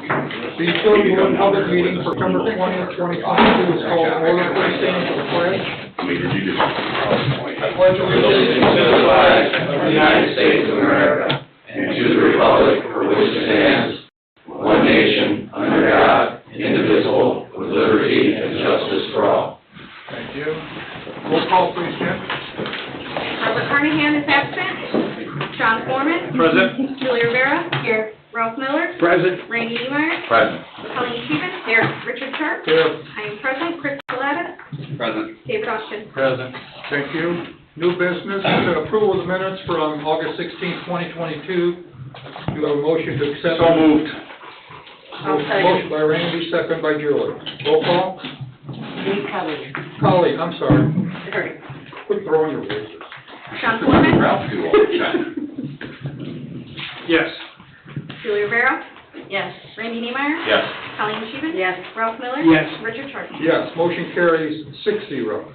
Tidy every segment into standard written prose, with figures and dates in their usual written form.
The utility board public meeting for September 20th, 2022 is called to order. Please stand for the pledge. I pledge allegiance to the flag of the United States of America and to the republic for which it stands, one nation, under God, indivisible, with liberty and justice for all. Thank you. Roll call, please, Jim. Robert Carnahan is absent. John Foreman. Present. Julie Rivera. Here. Ralph Miller. Present. Randy Niemeyer. Present. Colleen Stevens. Here. Richard Sharp. Here. I am present. Chris Galatas. Present. David Austin. Present. Thank you. New business, approval of the minutes from August 16th, 2022. Do you have a motion to accept? So moved. Motion by Randy, second by Julie. Roll call. Colleen, I'm sorry. Sorry. Quit throwing your voices. John Foreman. Ralph do all the time. Yes. Julie Rivera. Yes. Randy Niemeyer. Yes. Colleen Stevens. Yes. Ralph Miller. Yes. Richard Sharp. Yes, motion carries 6-0.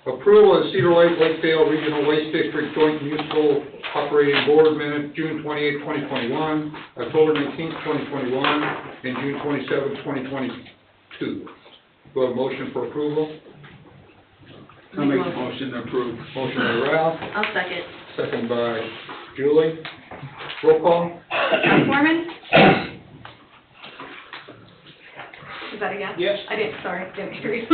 Approval of Cedar Lake Lakedale Regional Waste District Joint Municipal Operating Board minutes, June 28, 2021, October 19, 2021, and June 27, 2022. Do I have a motion for approval? I'll make the motion to approve. Motion by Ralph, I'll second. second by Julie. Roll call. John Foreman. Is that a yes? Yes. I didn't, sorry, didn't hear you.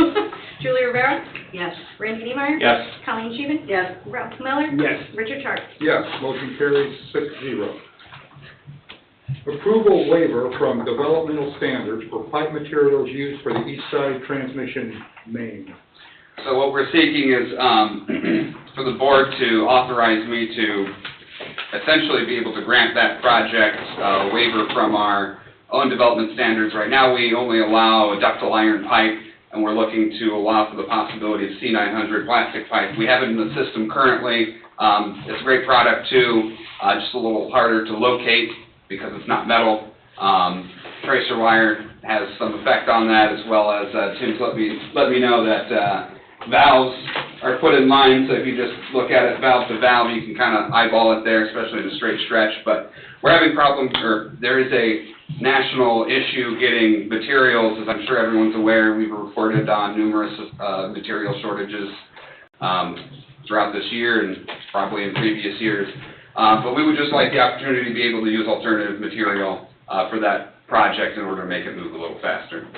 Julie Rivera. Yes. Randy Niemeyer. Yes. Colleen Stevens. Yes. Ralph Miller. Yes. Richard Sharp. Yes, motion carries 6-0. Approval waiver from developmental standards for pipe materials used for the east side transmission main. So what we're seeking is for the board to authorize me to essentially be able to grant that project waiver from our own development standards. Right now we only allow a ductile iron pipe, and we're looking to allow for the possibility of C900 plastic pipe. We have it in the system currently. It's a great product too, just a little harder to locate because it's not metal. Tracer wire has some effect on that, as well as Tim's let me know that valves are put in line, so if you just look at it valve to valve, you can kind of eyeball it there, especially in a straight stretch. But we're having problems, or there is a national issue getting materials. As I'm sure everyone's aware, we've reported on numerous material shortages throughout this year and probably in previous years. But we would just like the opportunity to be able to use alternative material for that project in order to make it move a little faster.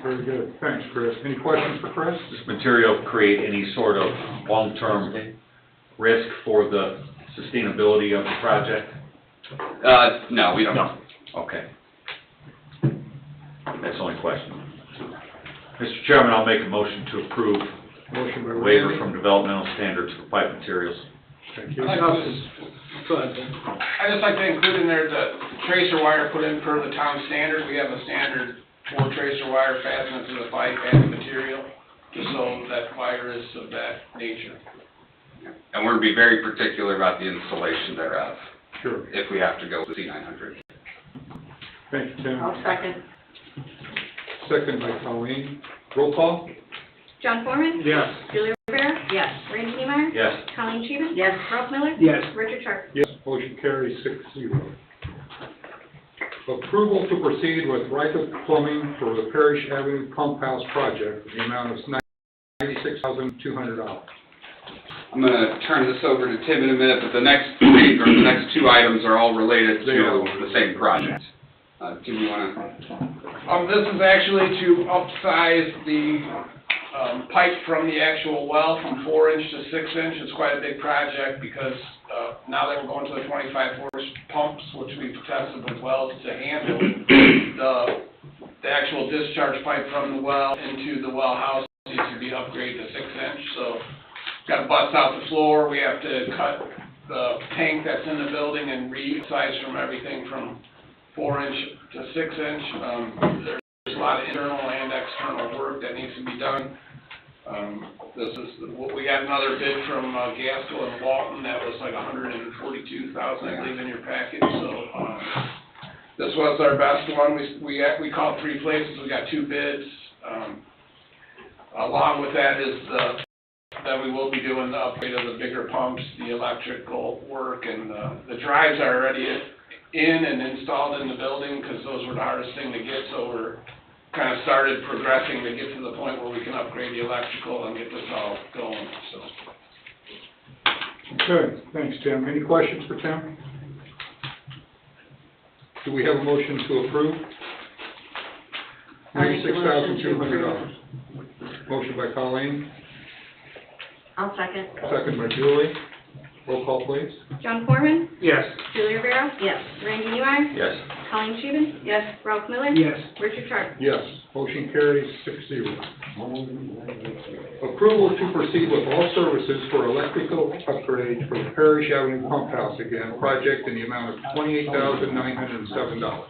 Very good. Thanks, Chris. Any questions for Chris? Does this material create any sort of long-term risk for the sustainability of the project? No, we don't. No. Okay. That's the only question. Mr. Chairman, I'll make a motion to approve Motion by waiver Randy. from developmental standards for pipe materials. Thank you. I'd just like to include in there the tracer wire put in per the town standard. We have a standard for tracer wire fastened to the pipe and the material, just so that wire is of that nature. And we're going to be very particular about the installation thereof, Sure. if we have to go with C900. Thank you, Tim. I'll second. Second by Colleen. Roll call? John Foreman. Yes. Julie Rivera. Yes. Randy Niemeyer. Yes. Colleen Stevens. Yes. Ralph Miller. Yes. Richard Sharp. Yes, motion carries 6-0. Approval to proceed with Ryker Plumbing for the Parish Avenue Pump House project in the amount of $96,200. I'm going to turn this over to Tim in a minute, but the next two items are all related to the same project. Tim, you want to? This is actually to upsize the pipe from the actual well from 4-inch to 6-inch. It's quite a big project because now that we're going to the 25-horse pumps, which we've tested with wells to handle the actual discharge pipe from the well into the well house needs to be upgraded to 6-inch. So got to bust out the floor. We have to cut the tank that's in the building and resize from everything from 4-inch to 6-inch. There's a lot of internal and external work that needs to be done. This is what we got another bid from Gaskell and Walton that was like $142,000, I believe, in your package. So this was our best one. We called 3 places. We got 2 bids. Along with that is that we will be doing the upgrade of the bigger pumps, the electrical work, and the drives are already in and installed in the building, because those were the hardest thing to get, so we're kind of started progressing to get to the point where we can upgrade the electrical and get this all going, so. Okay, thanks, Tim. Any questions for Tim? Do we have a motion to approve? I'll make the motion to $96,200. Motion by Colleen, I'll second. second by Julie. Roll call, please. John Foreman, Yes. Julie Rivera. Yes. Randy Neimeyer. Yes. Colleen Scheeben. Yes. Ralph Miller. Yes. Richard Sharp. Yes, motion carries 6-0. Approval to proceed with all services for electrical upgrades for the Parish Avenue Pump House again, project in the amount of $28,907.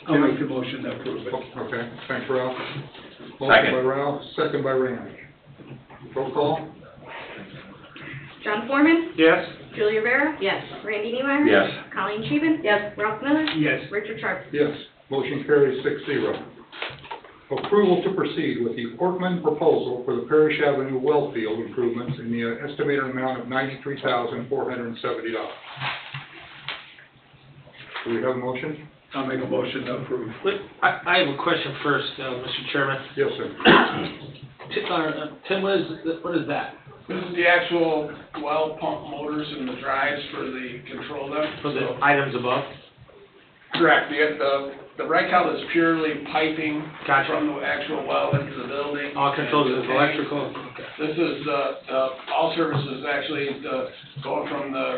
I'll make the motion to approve it. Okay, thanks, Ralph. Motion Second. by Ralph, second by Randy. Roll call? John Foreman, Yes. Julie Rivera. Yes. Randy Neimeyer. Yes. Colleen Scheeben. Yes. Ralph Miller. Yes. Richard Sharp. Yes, motion carries 6-0. Approval to proceed with the Portman proposal for the Parish Avenue well field improvements in the estimated amount of $93,470. Do we have a motion? I'll make a motion to approve. I have a question first, Mr. Chairman. Yes, sir. Tim, what is that? This is the actual well pump motors and the drives for the control them. For the items above? Correct, the right count is purely piping Gotcha. from the actual well into the building. All controls is electrical? Okay. This is all services actually, going from the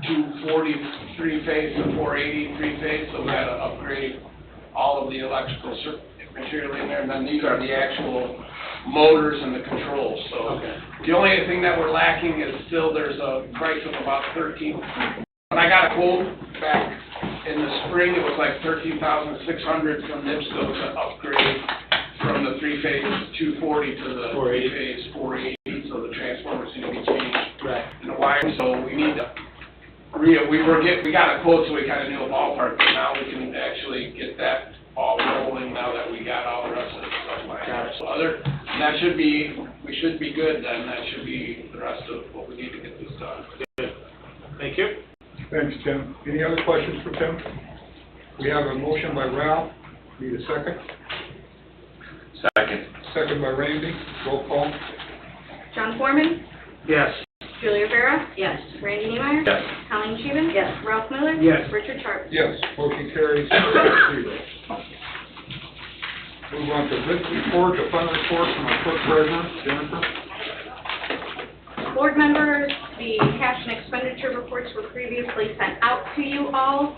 240 3-phase to 480 3-phase, so we had to upgrade all of the electrical material in there, and then these are the actual motors and the controls, so. Okay. The only thing that we're lacking is still, there's a price of about 13. When I got a quote back in the spring, it was like 13,600 from NIPSCO to upgrade from the 3-phase 240 to the 3-phase 480, so the transformers need to be changed. Right. And the wiring, so we need to, we got a quote, so we kind of knew a ballpark, but now we can actually get that all rolling now that we got all the rest of the stuff lined up. So we should be good then, that should be the rest of what we need to get this done. Good. Thank you. Thanks, Tim. Any other questions for Tim? We have a motion by Ralph. Need a second? Second. Second by Randy. Roll call? John Foreman, Yes. Julie Rivera. Yes. Randy Neimeyer. Yes. Colleen Scheeben. Yes. Ralph Miller. Yes. Richard Sharp. Yes, motion carries 6-0. Move on to this report, the fund report from our clerk treasurer, Jennifer. Board members, the cash and expenditure reports were previously sent out to you all.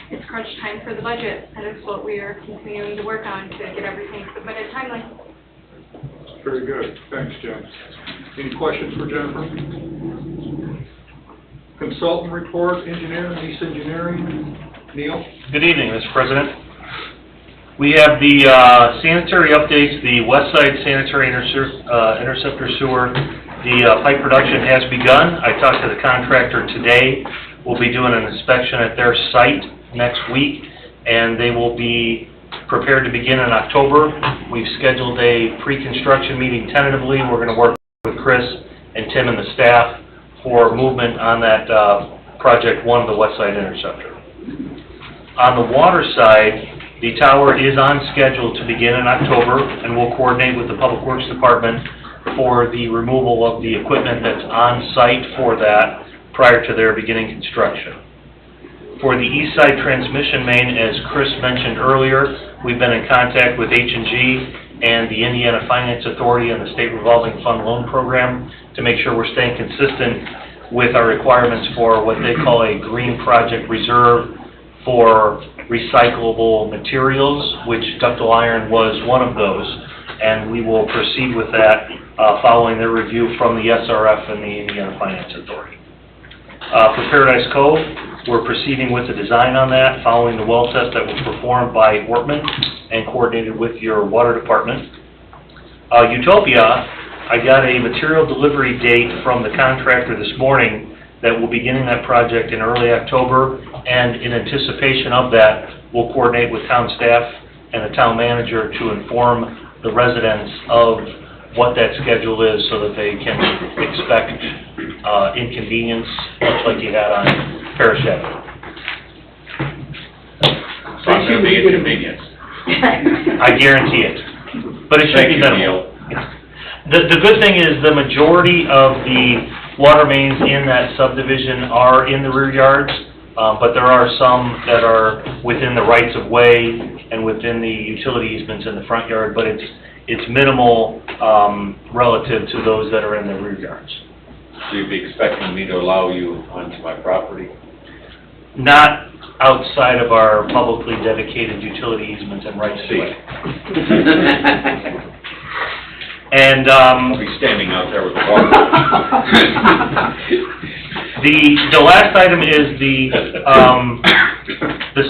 It's crunch time for the budget, and it's what we are continuing to work on to get everything submitted timely. Very good, thanks, Jen. Any questions for Jennifer? Consultant report, engineer, Nice Engineering, Neil? Good evening, Mr. President. We have the sanitary updates, the west side sanitary interceptor sewer. The pipe production has begun. I talked to the contractor today. We'll be doing an inspection at their site next week, and they will be prepared to begin in October. We've scheduled a pre-construction meeting tentatively. We're going to work with Chris and Tim and the staff for movement on that project one, the west side interceptor. On the water side, the tower is on schedule to begin in October, and we'll coordinate with the Public Works Department for the removal of the equipment that's on site for that prior to their beginning construction. For the east side transmission main, as Chris mentioned earlier, we've been in contact with H&G and the Indiana Finance Authority and the State Revolving Fund Loan Program to make sure we're staying consistent with our requirements for what they call a green project reserve for recyclable materials, which ductile iron was one of those. And we will proceed with that following their review from the SRF and the Indiana Finance Authority. For Paradise Cove, we're proceeding with the design on that, following the well test that was performed by Wortman and coordinated with your water department. Utopia, I got a material delivery date from the contractor this morning that will be beginning that project in early October, and in anticipation of that, we'll coordinate with town staff and the town manager to inform the residents of what that schedule is so that they can expect inconvenience, much like you had on Parish Avenue. It's not gonna be inconvenience. I guarantee it. But it should be Thank you, minimal. The good thing is the majority of the water mains in that subdivision are in the rear yards, but there are some that are within the rights of way and within the utility easements in the front yard, but it's minimal, relative to those that are in the rear yards. So you'd be expecting me to allow you onto my property? Not outside of our publicly dedicated utility easements and rights of way. And, I'll be standing out there with the water. the last item is the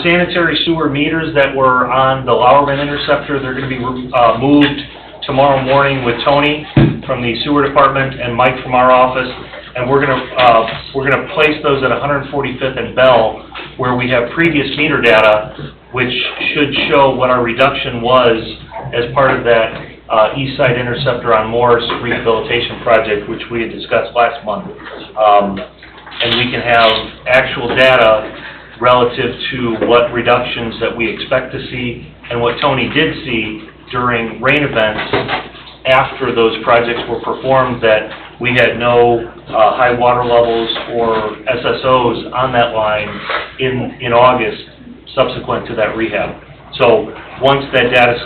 sanitary sewer meters that were on the Lowerman Interceptor. They're gonna be, moved tomorrow morning with Tony from the sewer department and Mike from our office. And we're gonna place those at 145th and Bell, where we have previous meter data, which should show what our reduction was as part of that east side interceptor on Morris rehabilitation project, which we had discussed last month. And we can have actual data relative to what reductions that we expect to see and what Tony did see during rain events after those projects were performed, that we had no high water levels or SSOs on that line in August subsequent to that rehab. So once that data is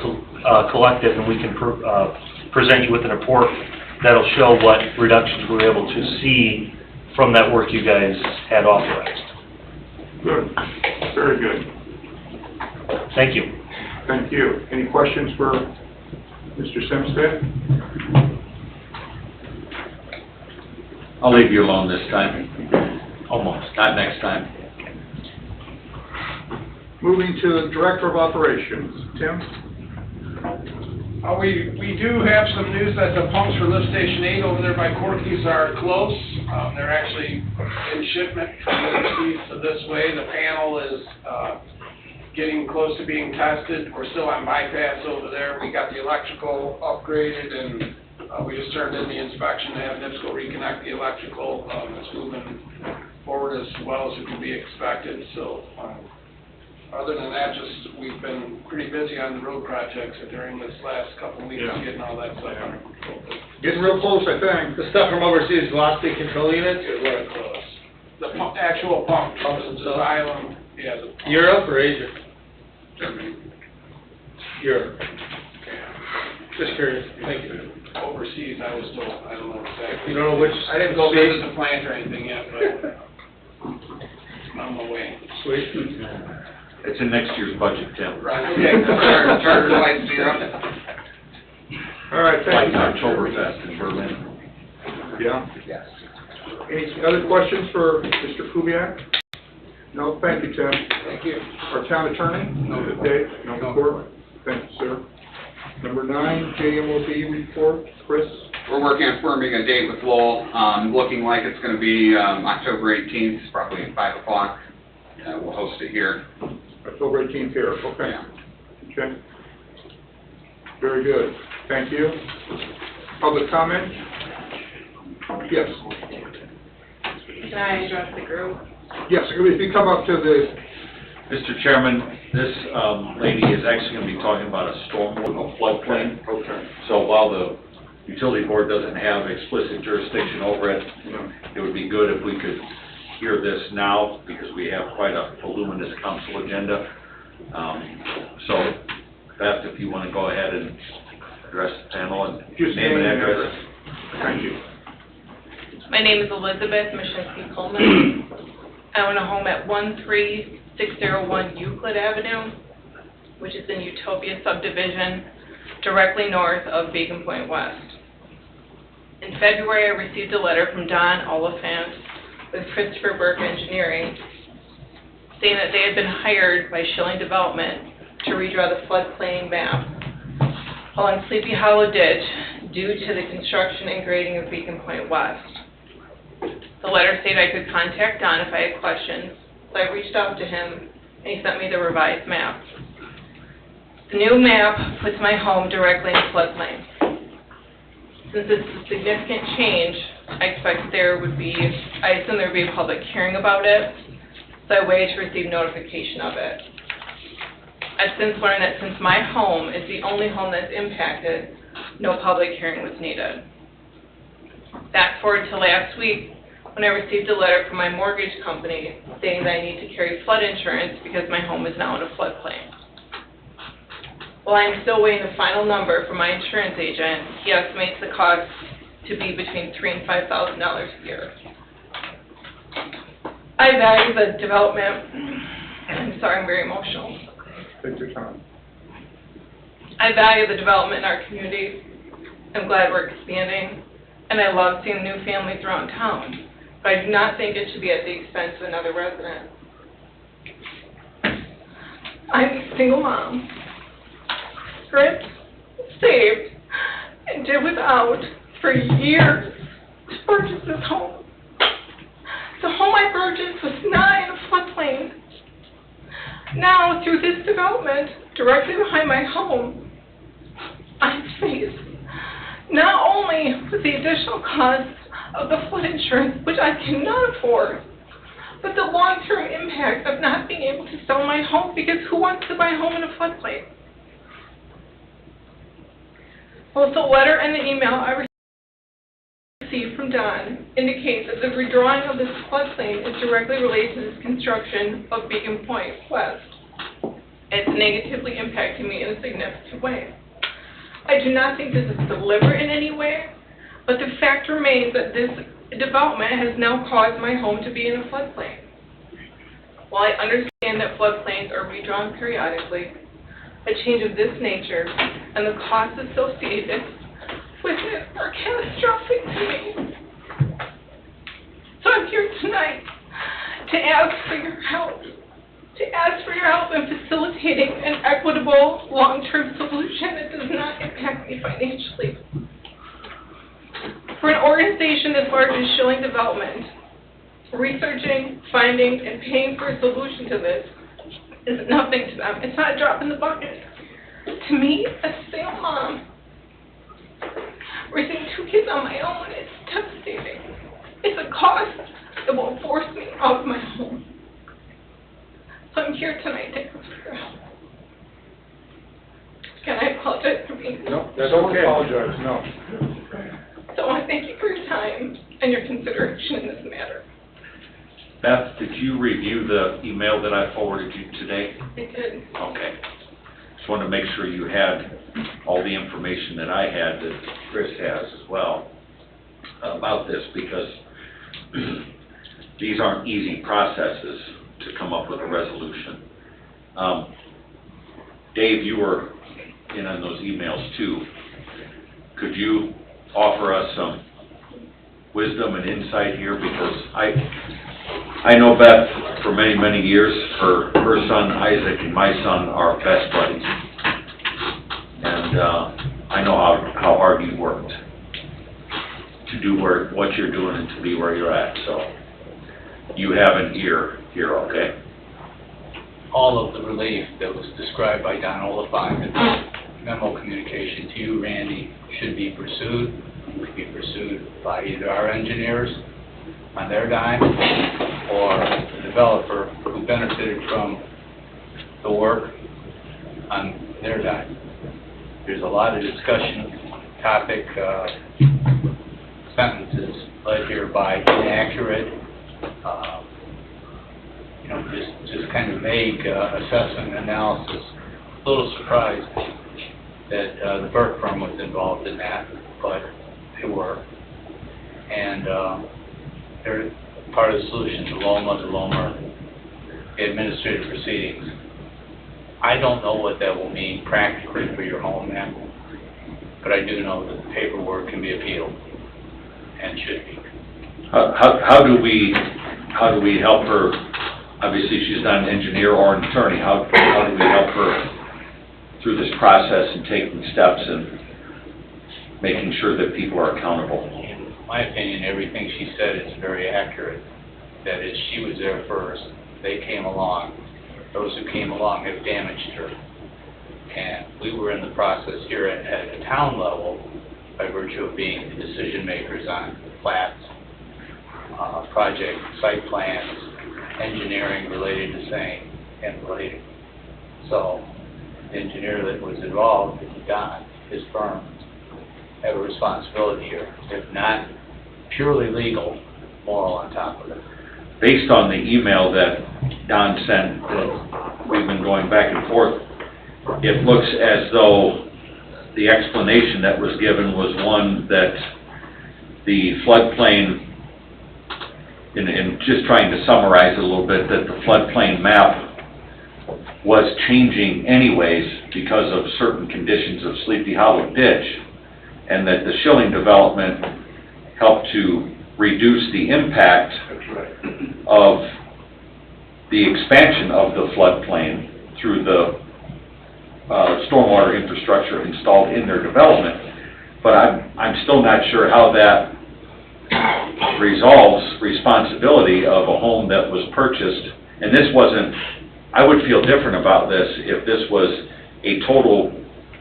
collected, and we can present you with a report that'll show what reductions we were able to see from that work you guys had authorized. Good, very good. Thank you. Thank you. Any questions for Mr. Simstead? I'll leave you alone this time, Almost. not next time. Moving to the Director of Operations, Tim? We do have some news that the pumps for Lift Station 8 over there by Corky's are close. They're actually in shipment from overseas to this way. The panel is getting close to being tested. We're still on bypass over there. We got the electrical upgraded, and we just turned in the inspection to have NIPSCO reconnect the electrical. It's moving forward as well as it could be expected. So other than that, just we've been pretty busy on the road projects during this last couple of weeks, Yeah. getting all that stuff under control. Getting real close, I think. The stuff from overseas, velocity control units, or what? The actual pumps, Pumps the themselves? Xylem, yeah, the Europe or Asia? Germany. Europe. Just curious, thank you. Overseas, I was told, I don't know exactly. You don't know which? I didn't go visit the plant or anything yet, but on my way. Sweet. It's in next year's budget, Tim. Right, okay, charter lights here. All right, Like thank you. Oktoberfest in Berlin. Yeah. Yes. Any other questions for Mr. Kubiak? No, thank you, Tim. Thank you. Our town attorney? No. Dave? No report? Thank you, sir. Number 9, JMOD report, Chris? We're working on firming a date with Lowell, looking like it's gonna be, October 18th, probably at 5 o'clock. We'll host it here. October 18th here, okay. Yeah. Okay. Very good. Thank you. Public comment? Yes. Can I address the group? Yes, if you come up to the, Mr. Chairman, this lady is actually going to be talking about a stormwater floodplain. okay. So while the utility board doesn't have explicit jurisdiction over it, it would be good if we could hear this now, because we have quite a voluminous council agenda. So, Beth, if you want to go ahead and address the panel and Just name and address. Thank you. My name is Elizabeth Mashinsky Coleman. I own a home at 13601 Euclid Avenue, which is in Utopia subdivision, directly north of Beacon Point West. In February, I received a letter from Don Oliphant with Christopher Burke Engineering, saying that they had been hired by Schilling Development to redraw the floodplain map along Sleepy Hollow Ditch due to the construction and grading of Beacon Point West. The letter stated I could contact Don if I had questions, so I reached out to him, and he sent me the revised map. The new map puts my home directly in the floodplain. Since it's a significant change, I assume there would be a public hearing about it. so I waited to receive notification of it. I've since learned that since my home is the only home that's impacted, no public hearing was needed. Fast forward to last week, when I received a letter from my mortgage company stating that I need to carry flood insurance because my home is now in a floodplain. While I'm still waiting the final number from my insurance agent, he estimates the cost to be between $3,000 and $5,000 a year. I value the development, I'm sorry, I'm very emotional. Take your time. I value the development in our community. I'm glad we're expanding, and I love seeing new families around town, but I do not think it should be at the expense of another resident. I'm a single mom, stripped, saved, and did without for years to purchase this home. The home I purchased was not in a floodplain. Now, through this development, directly behind my home, I'm faced not only with the additional cost of the flood insurance, which I cannot afford, but the long-term impact of not being able to sell my home, because who wants to buy a home in a floodplain? Both the letter and the email I received from Don indicates that the redrawing of this floodplain is directly related to this construction of Beacon Point West. It's negatively impacting me in a significant way. I do not think this is deliberate in any way, but the fact remains that this development has now caused my home to be in a floodplain. While I understand that floodplains are redrawn periodically, a change of this nature and the costs associated with it are catastrophic to me. So I'm here tonight to ask for your help. In facilitating an equitable, long-term solution that does not impact me financially. For an organization as large as Schilling Development, researching, finding, and paying for a solution to this is nothing to them. It's not a drop in the bucket. To me, a single mom, raising 2 kids on my own is devastating. It's a cost that will force me out of my home. So I'm here tonight to ask for your help. Can I apologize for being... No, that's okay. Don't apologize, no. So I want to thank you for your time and your consideration in this matter. Beth, did you review the email that I forwarded you today? I did. Okay. Just wanted to make sure you had all the information that I had, that Chris has as well, about this, because these aren't easy processes to come up with a resolution. Dave, you were in on those emails too. Could you offer us some wisdom and insight here? Because I know Beth for many, many years. Her son Isaac and my son are best buddies. And I know how hard you worked to do what you're doing and to be where you're at. So you have an ear here, okay? All of the relief that was described by Don Oliphant in the memo communication to you, Randy, should be pursued. Could be pursued by either our engineers on their dime or the developer who benefited from the work on their dime. There's a lot of discussion, topic, sentences led here by inaccurate, just kind of vague assessment and analysis. A little surprised that the Burke firm was involved in that, but they were. And they're part of the solution to LOMA, administrative proceedings. I don't know what that will mean practically for your home, ma'am, but I do know that the paperwork can be appealed and should be. How do we help her? Obviously, she's not an engineer or an attorney. How do we help her through this process and taking steps and making sure that people are accountable? In my opinion, everything she said is very accurate. That is, she was there first. They came along. Those who came along have damaged her. And we were in the process here at a town level by virtue of being the decision makers on plats, project site plans, engineering related to saying and relating. So, the engineer that was involved, Don, his firm, have a responsibility here. If not purely legal, moral on top of it. Based on the email that Don sent, that we've been going back and forth, it looks as though the explanation that was given was one that the floodplain, in just trying to summarize it a little bit, that the floodplain map was changing anyways because of certain conditions of Sleepy Hollow Ditch, and that the Schilling development helped to reduce the impact of the expansion of the floodplain through the stormwater infrastructure installed in their development. But I'm still not sure how that resolves responsibility of a home that was purchased. And this wasn't, I would feel different about this if this was a total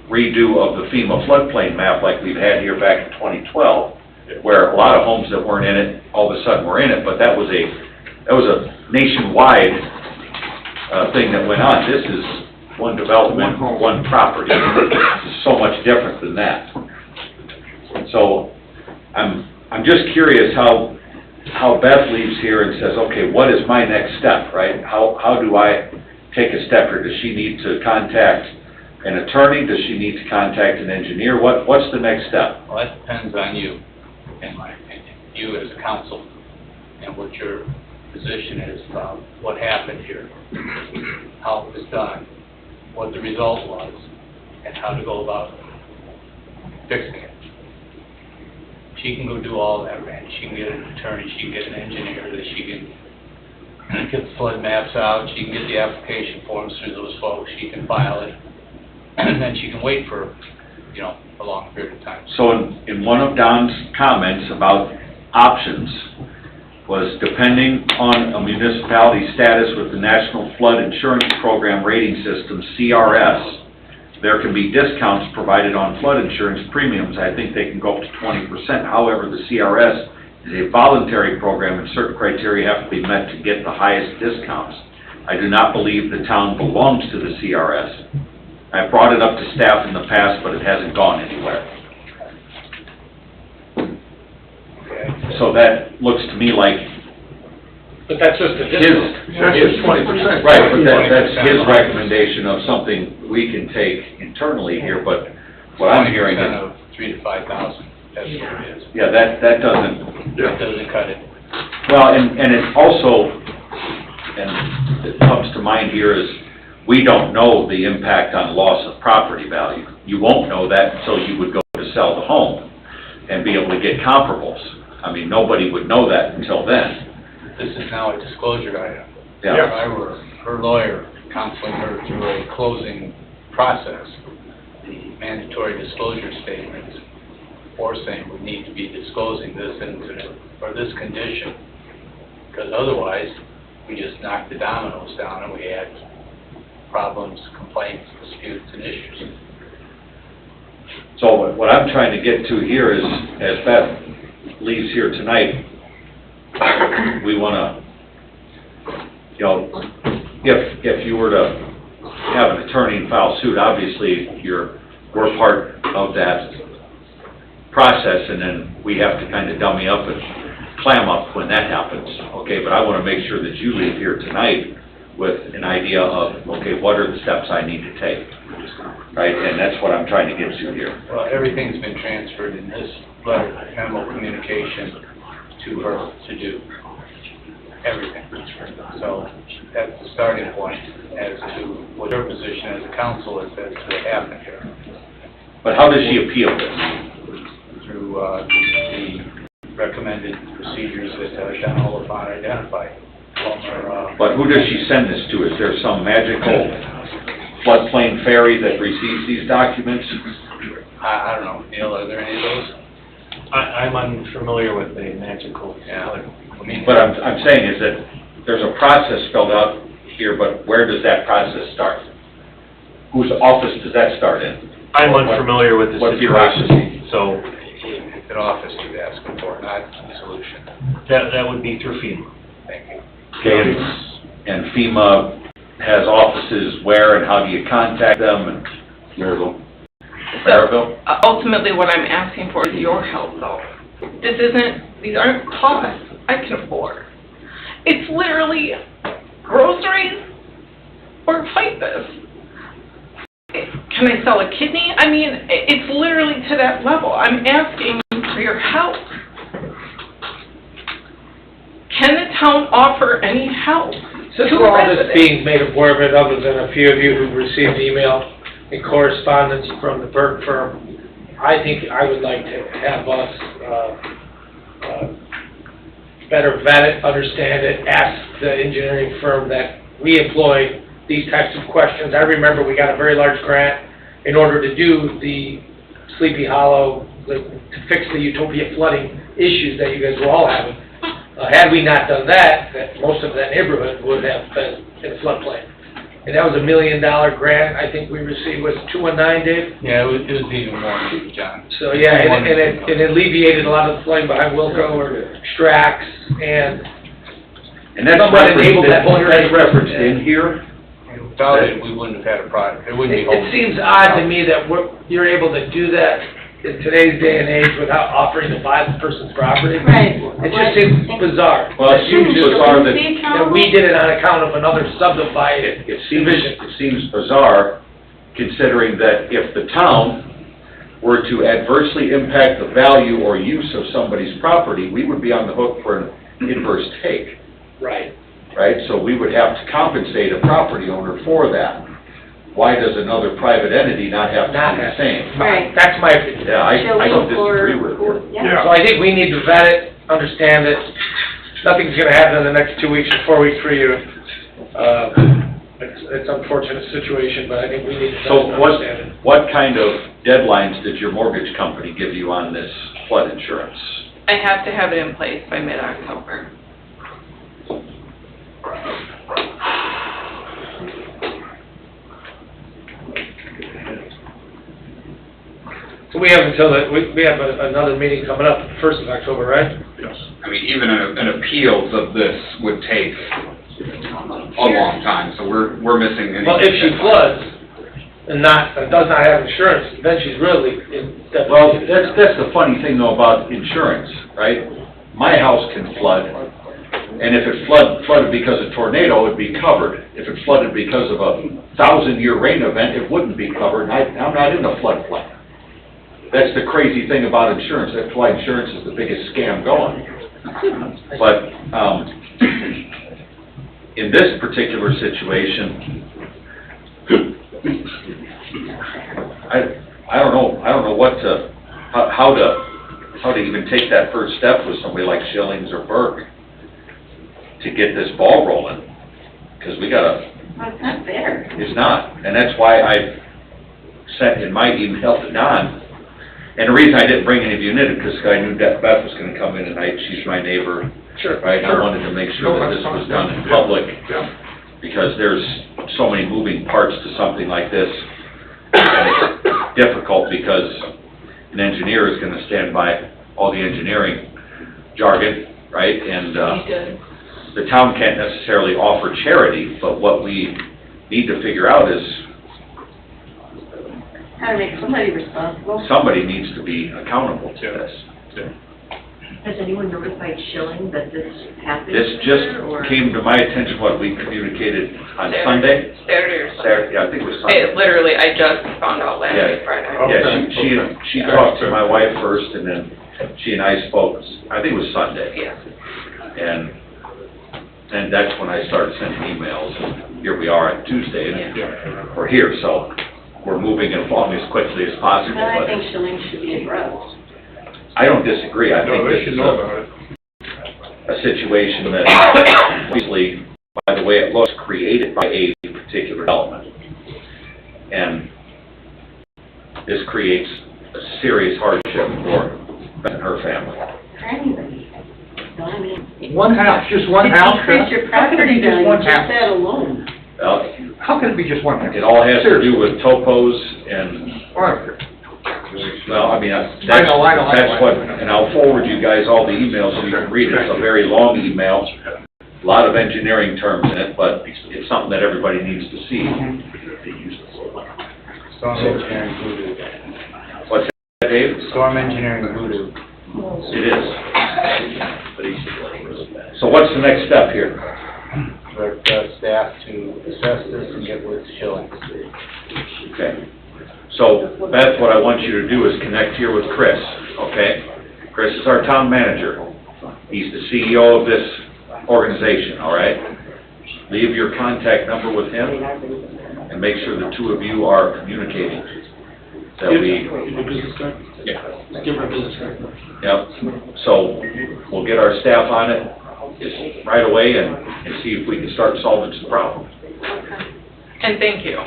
redo of the FEMA floodplain map like we've had here back in 2012, where a lot of homes that weren't in it all of a sudden were in it. But that was a nationwide thing that went on. This is one development, one property. It's so much different than that. So I'm just curious how Beth leaves here and says, okay, what is my next step, right? How do I take a step here? Does she need to contact an attorney? Does she need to contact an engineer? What's the next step? Well, that depends on you, in my opinion. You as a council, and what your position is about what happened here, how it was done, what the result was, and how to go about fixing it. She can go do all that, Randy. She can get an attorney, she can get an engineer, that she can get the flood maps out, she can get the application forms through those folks, she can file it, and then she can wait for, a long period of time. So in one of Don's comments about options was depending on a municipality's status with the National Flood Insurance Program Rating System, CRS, there can be discounts provided on flood insurance premiums. I think they can go up to 20%. However, the CRS is a voluntary program and certain criteria have to be met to get the highest discounts. I do not believe the town belongs to the CRS. I brought it up to staff in the past, but it hasn't gone anywhere. Okay. So that looks to me like But that's just a discount. That's just 20%. right, but that's his recommendation of something we can take internally here, but what I'm hearing 20% is, of 3,000 to 5,000, that's what it is. yeah, that doesn't, It doesn't cut it. well, and it also, and it comes to mind here is, we don't know the impact on loss of property value. You won't know that until you would go to sell the home and be able to get comparables. I mean, nobody would know that until then. This is now a disclosure item. Yeah. If I were her lawyer counseling her through a closing process, the mandatory disclosure statements saying we need to be disclosing this incident or this condition, because otherwise we just knock the dominoes down and we add problems, complaints, disputes, and issues. So what I'm trying to get to here is, as Beth leaves here tonight, we want to, if you were to have an attorney and file suit, obviously we're part of that process, and then we have to kind of dummy up and clam up when that happens, okay? But I want to make sure that you leave here tonight with an idea of, okay, what are the steps I need to take, right? And that's what I'm trying to get to here. Well, everything's been transferred in this letter, memo communication to her to do. Everything. So that's the starting point as to what her position as a council is as to what happened here. But how does she appeal this? Through the recommended procedures that John Oliphant identified. But who does she send this to? Is there some magical floodplain fairy that receives these documents? I don't know, Neil, are there any of those? I'm unfamiliar with the magical. Yeah. I mean, What I'm saying is that there's a process spelled out here, but where does that process start? Whose office does that start in? I'm unfamiliar with the What situation, bureaucracy? so an office he's asking for, not a solution. that would be through FEMA. Thank you. Okay, and FEMA has offices where and how do you contact them and? Maryville. Maryville? Ultimately, what I'm asking for is your help, though. These aren't costs I can afford. It's literally groceries or fight this. Can I sell a kidney? I mean, it's literally to that level. I'm asking for your help. Can the town offer any help Since to we're all just residents? being made aware of it, other than a few of you who've received email and correspondence from the Burke firm, I think I would like to have us better vet it, understand it, ask the engineering firm that we employ these types of questions. I remember we got a very large grant in order to do the Sleepy Hollow, to fix the Utopia flooding issues that you guys were all having. Had we not done that, most of that neighborhood would have been in a floodplain. And that was $1 million grant, I think we received, was 219, Dave? Yeah, it was even more, John. So, yeah, and it alleviated a lot of the flooding behind Wilco or Strax, and that's somewhat enabled that whole That's area. referenced in here. Without it, we wouldn't have had a project. It wouldn't be. It seems odd to me that you're able to do that in today's day and age without offering to buy the person's property. Right. It just seems bizarre. Well, it seems bizarre that That we did it on account of another subdivided division. it seems bizarre, considering that if the town were to adversely impact the value or use of somebody's property, we would be on the hook for an inverse take, Right. right? So we would have to compensate a property owner for that. Why does another private entity not have to do the same? Right. That's my opinion. Yeah, I don't Chilling or- disagree with you. Yeah. So I think we need to vet it, understand it. Nothing's gonna happen in the next 2 weeks or 4 weeks for you. It's an unfortunate situation, but I think we need to vet it So and understand it. what kind of deadlines did your mortgage company give you on this flood insurance? I have to have it in place by mid-October. So we have until, we have another meeting coming up, 1st of October, right? I mean, even an appeals of this would take a long time, so we're missing any. Well, if she floods and does not have insurance, then she's really in deficit. Well, that's the funny thing though about insurance, right? My house can flood, and if it flooded because of tornado, it'd be covered. If it flooded because of a 1,000-year rain event, it wouldn't be covered, and I'm not in a floodplain. That's the crazy thing about insurance. That's why insurance is the biggest scam going. But, in this particular situation, I don't know what to, how to even take that first step with somebody like Schillings or Burke to get this ball rolling, because we gotta, Well, it's not fair. it's not, and that's why I sent in my email to Don. And the reason I didn't bring any of you in it, because I knew Beth was gonna come in tonight, she's my neighbor, Sure. right? I wanted to make sure that this was done in public, because there's so many moving parts to something like this. And it's difficult because an engineer is gonna stand by all the engineering jargon, right? And, You did. the town can't necessarily offer charity, but what we need to figure out is How to make somebody responsible. somebody needs to be accountable to this. Has anyone notified Schilling that this happened? This just came to my attention, what we communicated on Sunday? Saturday or Sunday. Saturday, yeah, I think it was Sunday. Literally, I just found out last Yeah. week Friday. Yeah, she talked to my wife first, and then she and I spoke, I think it was Sunday. Yeah. And that's when I started sending emails, and here we are on Tuesday, and we're here, so we're moving it along as quickly as possible, Then I but think Schilling should be addressed. I don't disagree. I think this is a situation that, obviously, by the way it looks, created by a particular development. And this creates a serious hardship for Beth and her family. For anybody. No, I mean. One house, just one house? Increase your How can it property be just value, one just house? that alone. How can it be just one house? It all has to do with topos and, Whatever. well, I mean, I that's know. what, and I'll forward you guys all the emails so you can read it. It's a very long email, a lot of engineering terms in it, but it's something that everybody needs to see. Storm engineering voodoo. What's that, Dave? Storm engineering voodoo. It is. So what's the next step here? Direct staff to assess this and get with Schilling. Okay. So that's what I want you to do, is connect here with Chris, okay? Chris is our town manager. He's the CEO of this organization, all right? Leave your contact number with him and make sure the two of you are communicating. That we... Give her a business card. Yep. So we'll get our staff on it just right away and see if we can start solving some problems. And thank you.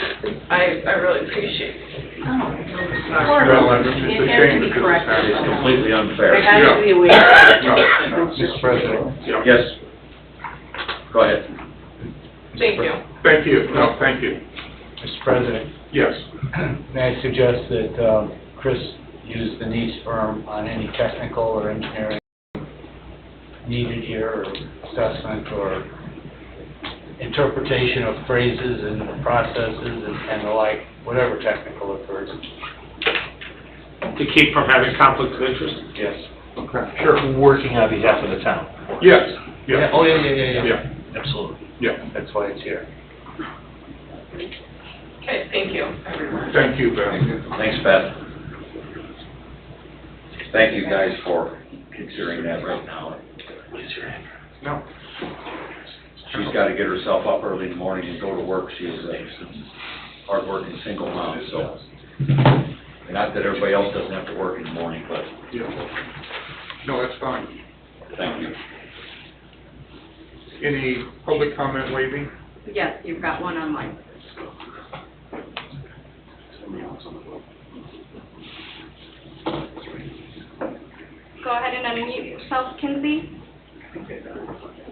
I really appreciate it. Oh, Well, sorry. it's a It shame has to be because corrected. It's completely unfair. There has to be a way. Mr. President. Yes? Go ahead. Thank you. Thank you, no, thank you. Mr. President, Yes. may I suggest that Chris use the niche firm on any technical or engineering needed here, or assessment, or interpretation of phrases and processes and the like, whatever technical occurs. To keep from having conflict of interest? Yes. Okay, sure. Working on behalf of the town. Yes, yeah, Oh, yeah. yeah, Absolutely. yeah. That's why it's here. Okay, thank you, everyone. Thank you, Beth. Thanks, Beth. Thank you guys for considering that right now. No. She's got to get herself up early in the morning and go to work. She's a hard-working single mom, so. Not that everybody else doesn't have to work in the morning, but Yeah. No, that's fine. thank you. Any public comment waiving? Yes, you've got one online. Go ahead and unmute yourself, Kinsey.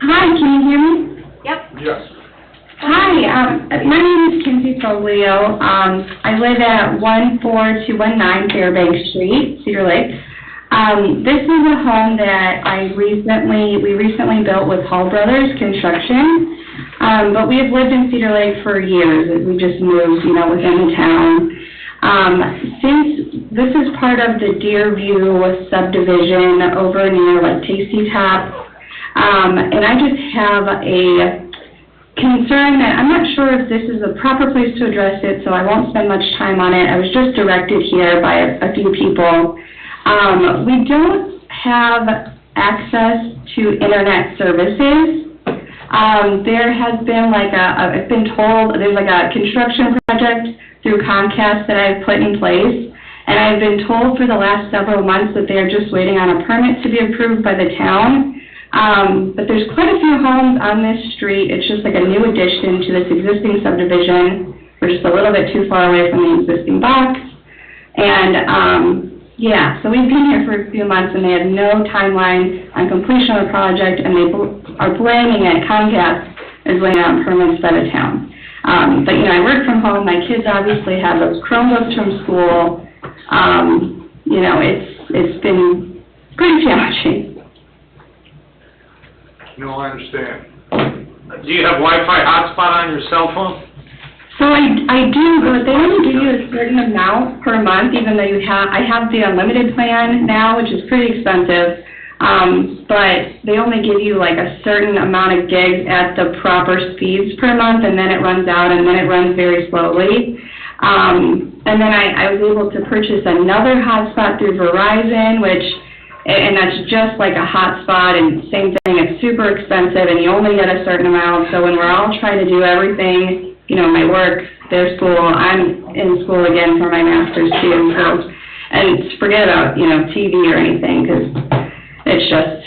Hi, can you hear me? Yep. Yes. Hi, my name is Kinsey Foglio. I live at 14219 Fairbanks Street, Cedar Lake. This is a home that we recently built with Hall Brothers Construction. But we have lived in Cedar Lake for years. We just moved, within the town. Since this is part of the Deerview subdivision over near like Tasty Top, and I just have a concern that I'm not sure if this is the proper place to address it, so I won't spend much time on it. I was just directed here by a few people. We don't have access to internet services. There has been I've been told there's like a construction project through Comcast that I've put in place, and I've been told for the last several months that they're just waiting on a permit to be approved by the town. But there's quite a few homes on this street. It's just like a new addition to this existing subdivision. We're just a little bit too far away from the existing box. And, so we've been here for a few months, and they have no timeline on completion of the project, and they are blaming it, Comcast is waiting on permits by the town. But, I work from home. My kids obviously have those Chromebooks from school. It's been pretty challenging. No, I understand. Do you have Wi-Fi hotspot on your cell phone? So I do, but they only give you a certain amount per month, even though I have the unlimited plan now, which is pretty expensive. But they only give you like a certain amount of gigs at the proper speeds per month, and then it runs out, and then it runs very slowly. And then I was able to purchase another hotspot through Verizon, and that's just like a hotspot, and same thing, it's super expensive, and you only get a certain amount. So when we're all trying to do everything, my work, their school, I'm in school again for my master's too, so, and forget about, TV or anything, because it's just,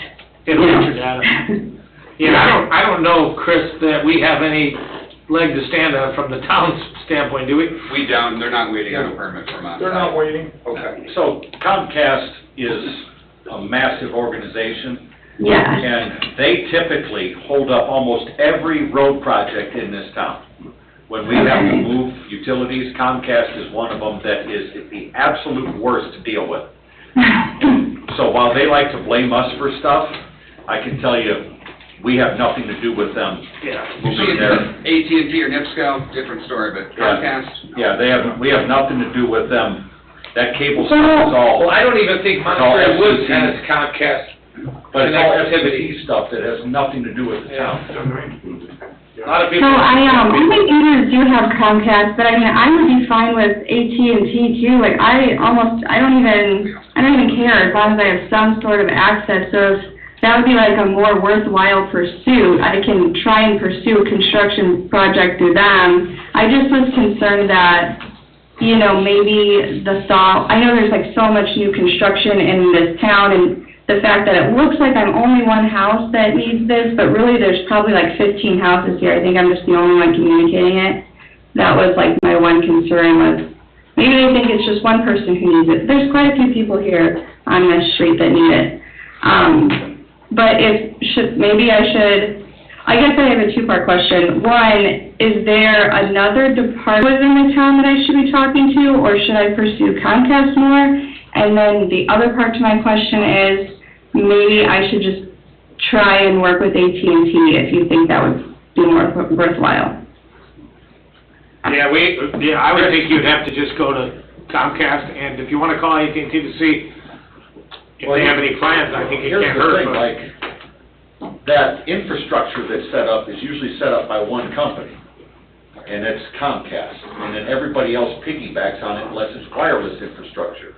Yeah, I don't know, Chris, that we have any leg to stand on from the town's standpoint, do we? We don't, they're not waiting on a permit from us. They're not waiting? Okay. So Comcast is a massive organization, yeah. and they typically hold up almost every road project in this town. When we have to move utilities, Comcast is one of them that is the absolute worst to deal with. So while they like to blame us for stuff, I can tell you, we have nothing to do with them moving there. AT&T or NIPSCO, different story, but Comcast? Yeah, we have nothing to do with them. That cable So- stuff is all, Well, I don't even think Montclair Woods has Comcast. but it's all connectivity. FCC stuff that has nothing to do with the town. A lot of So people. I think others do have Comcast, but I mean, I would be fine with AT&T too, like, I don't even care as long as I have some sort of access, so if that would be like a more worthwhile pursuit, I can try and pursue a construction project through them. I just was concerned that, you know, maybe I know there's like so much new construction in this town, and the fact that it looks like I'm only one house that needs this, but really there's probably like 15 houses here. I think I'm just the only one communicating it. That was like my one concern was, maybe they think it's just one person who needs it. There's quite a few people here on this street that need it. But I guess I have a two-part question. One, is there another department within the town that I should be talking to, or should I pursue Comcast more? And then the other part to my question is, maybe I should just try and work with AT&T if you think that would be more worthwhile. Yeah, I would think you'd have to just go to Comcast, and if you wanna call AT&T to see if they have any plans, I think it Here's can't the hurt, thing, but. like, that infrastructure that's set up is usually set up by one company, and it's Comcast, and then everybody else piggybacks on it unless it's wireless infrastructure.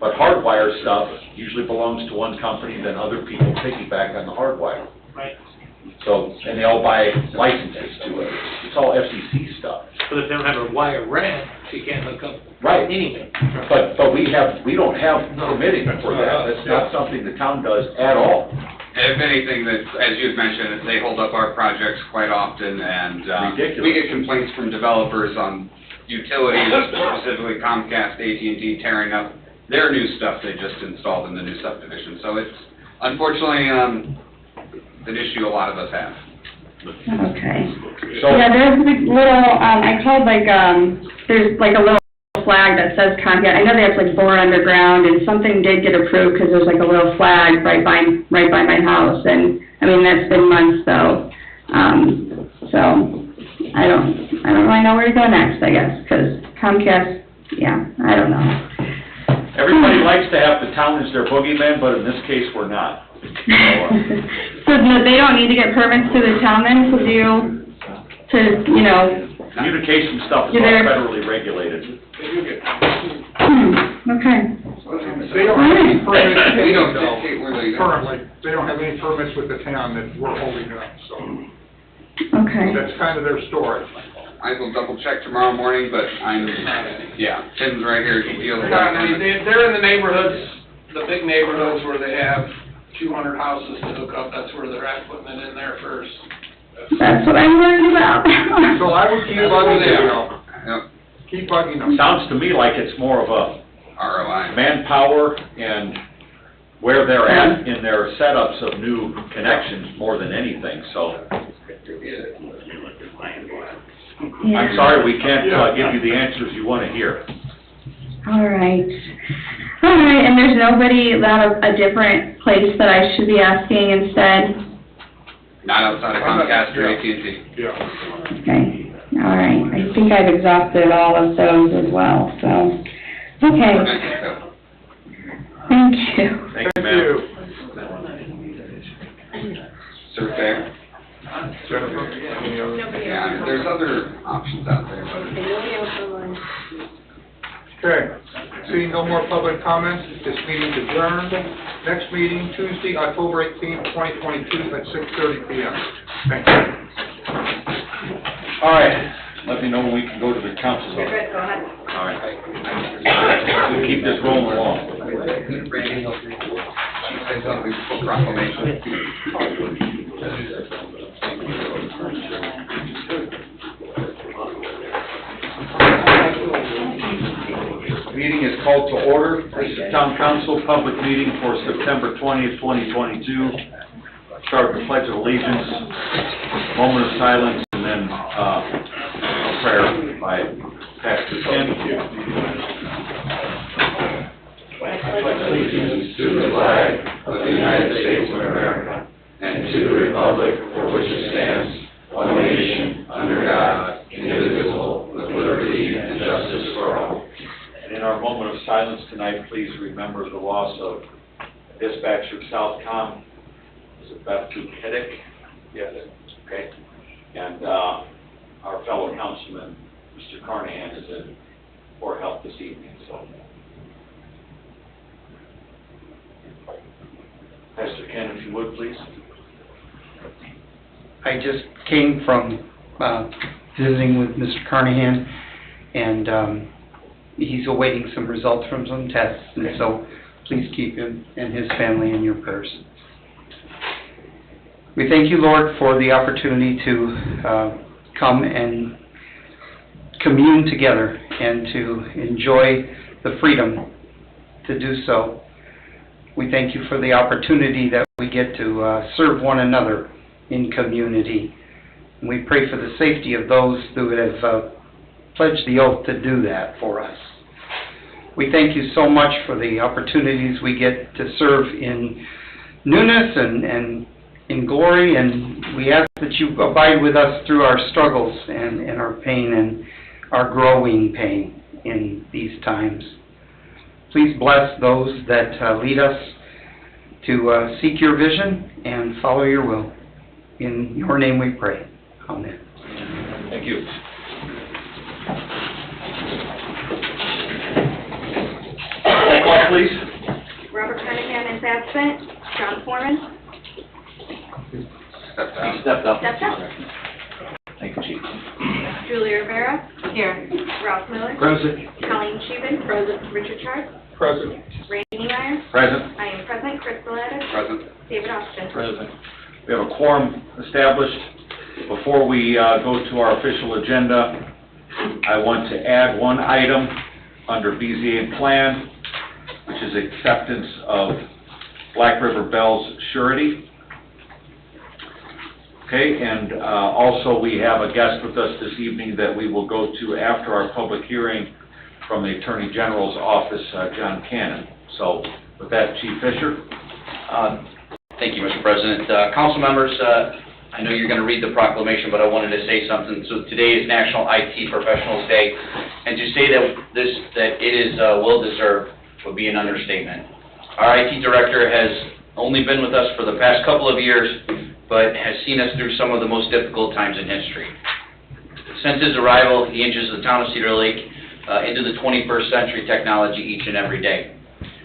But hardwire stuff usually belongs to one company, then other people piggyback on the hardwire. Right. So, and they all buy licenses to it. It's all FCC stuff. But if they don't have a wire ran, you can't hook up Right. anything. But we don't have permitting for that. That's not something the town does at all. If anything, that, as you had mentioned, they hold up our projects quite often, and Ridiculous. we get complaints from developers on utilities, specifically Comcast, AT&T, tearing up their new stuff they just installed in the new subdivision. So it's unfortunately an issue a lot of us have. Okay. So, Yeah, there's like little, I called like, there's like a little flag that says Comcast. I know they have to like bore underground, and something did get approved because there's like a little flag right by my house, and, I mean, that's been months though. So, I don't really know where to go next, I guess, because Comcast, yeah, I don't know. everybody likes to have the town as their boogeyman, but in this case, we're not. So they don't need to get permits to the town then you know, Communication stuff is all federally regulated. okay. They don't have any permits. We don't dictate where they go. Currently, they don't have any permits with the town that we're holding up, so Okay. that's kind of their story. I will double check tomorrow morning, but Tim's right here, he deals with They're that. in the neighborhoods, the big neighborhoods where they have 200 houses to hook up, that's where they're at, putting it in there first. That's what I'm worried about. So I would keep bugging them, Yep, keep bugging them. Sounds to me like it's more of a ROI. manpower and where they're at in their setups of new connections more than anything, so. I'm sorry, we can't give you the answers you want to hear. All right, and there's nobody, a different place that I should be asking instead? Not outside of Comcast or AT&T. Yeah. Okay, all right, I think I've exhausted all of those as well, so, okay, thank you. Thank you, ma'am. Survey. Jennifer, any other? Yeah, there's other options out there, but. Okay, seeing no more public comments, this meeting's adjourned. Next meeting, Tuesday, October 18th, 2022, at 6:30 p.m. Thank you. All right, let me know when we can go to the council. You're good, go ahead. All right. We'll keep this rolling along. Say something, proclamation. Meeting is called to order. This is Town Council public meeting for September 20th, 2022. Start with the Pledge of Allegiance, moment of silence, and then a prayer by Pastor Ken. Allegiance to the flag of the United States of America and to the republic for which it stands, one nation, under God, indivisible, with liberty and justice for all. And in our moment of silence tonight, please remember the loss of dispatcher Southcom. Is it Beth Duke-Hiddick? Yes. Okay. And our fellow councilman, Mr. Carnahan, is in for help this evening, so. Pastor Ken, if you would, please. I just came from visiting with Mr. Carnahan, and he's awaiting some results from some tests, and so please keep him and his family in your prayers. We thank you, Lord, for the opportunity to come and commune together and to enjoy the freedom to do so. We thank you for the opportunity that we get to serve one another in community. And we pray for the safety of those who have pledged the oath to do that for us. We thank you so much for the opportunities we get to serve in newness and in glory, and we ask that you abide with us through our struggles and our pain and our growing pain in these times. Please bless those that lead us to seek your vision and follow your will. In your name we pray. Amen. Thank you. Roll call, please. Robert Carnahan is absent. John Foreman? Stepped out. He stepped up. Stepped up. Thank you, Chief. Julie Rivera? Here. Ralph Miller? Present. Colleen Scheven? Present. Richard Sharp? Present. Randy Meyer? Present. I am present. Chris Galetis? Present. David Austin? Present. We have a quorum established. Before we go to our official agenda, I want to add one item under BZA plan, which is acceptance of Black River Bell's surety. Okay, and also we have a guest with us this evening that we will go to after our public hearing from the Attorney General's office, John Cannon. So with that, Chief Fisher. Thank you, Mr. President. Council members, I know you're going to read the proclamation, but I wanted to say something. So today is National IT Professionals Day, and to say that it is well-deserved would be an understatement. Our IT director has only been with us for the past couple of years, but has seen us through some of the most difficult times in history. Since his arrival, he inches the town of Cedar Lake into the 21st century technology each and every day.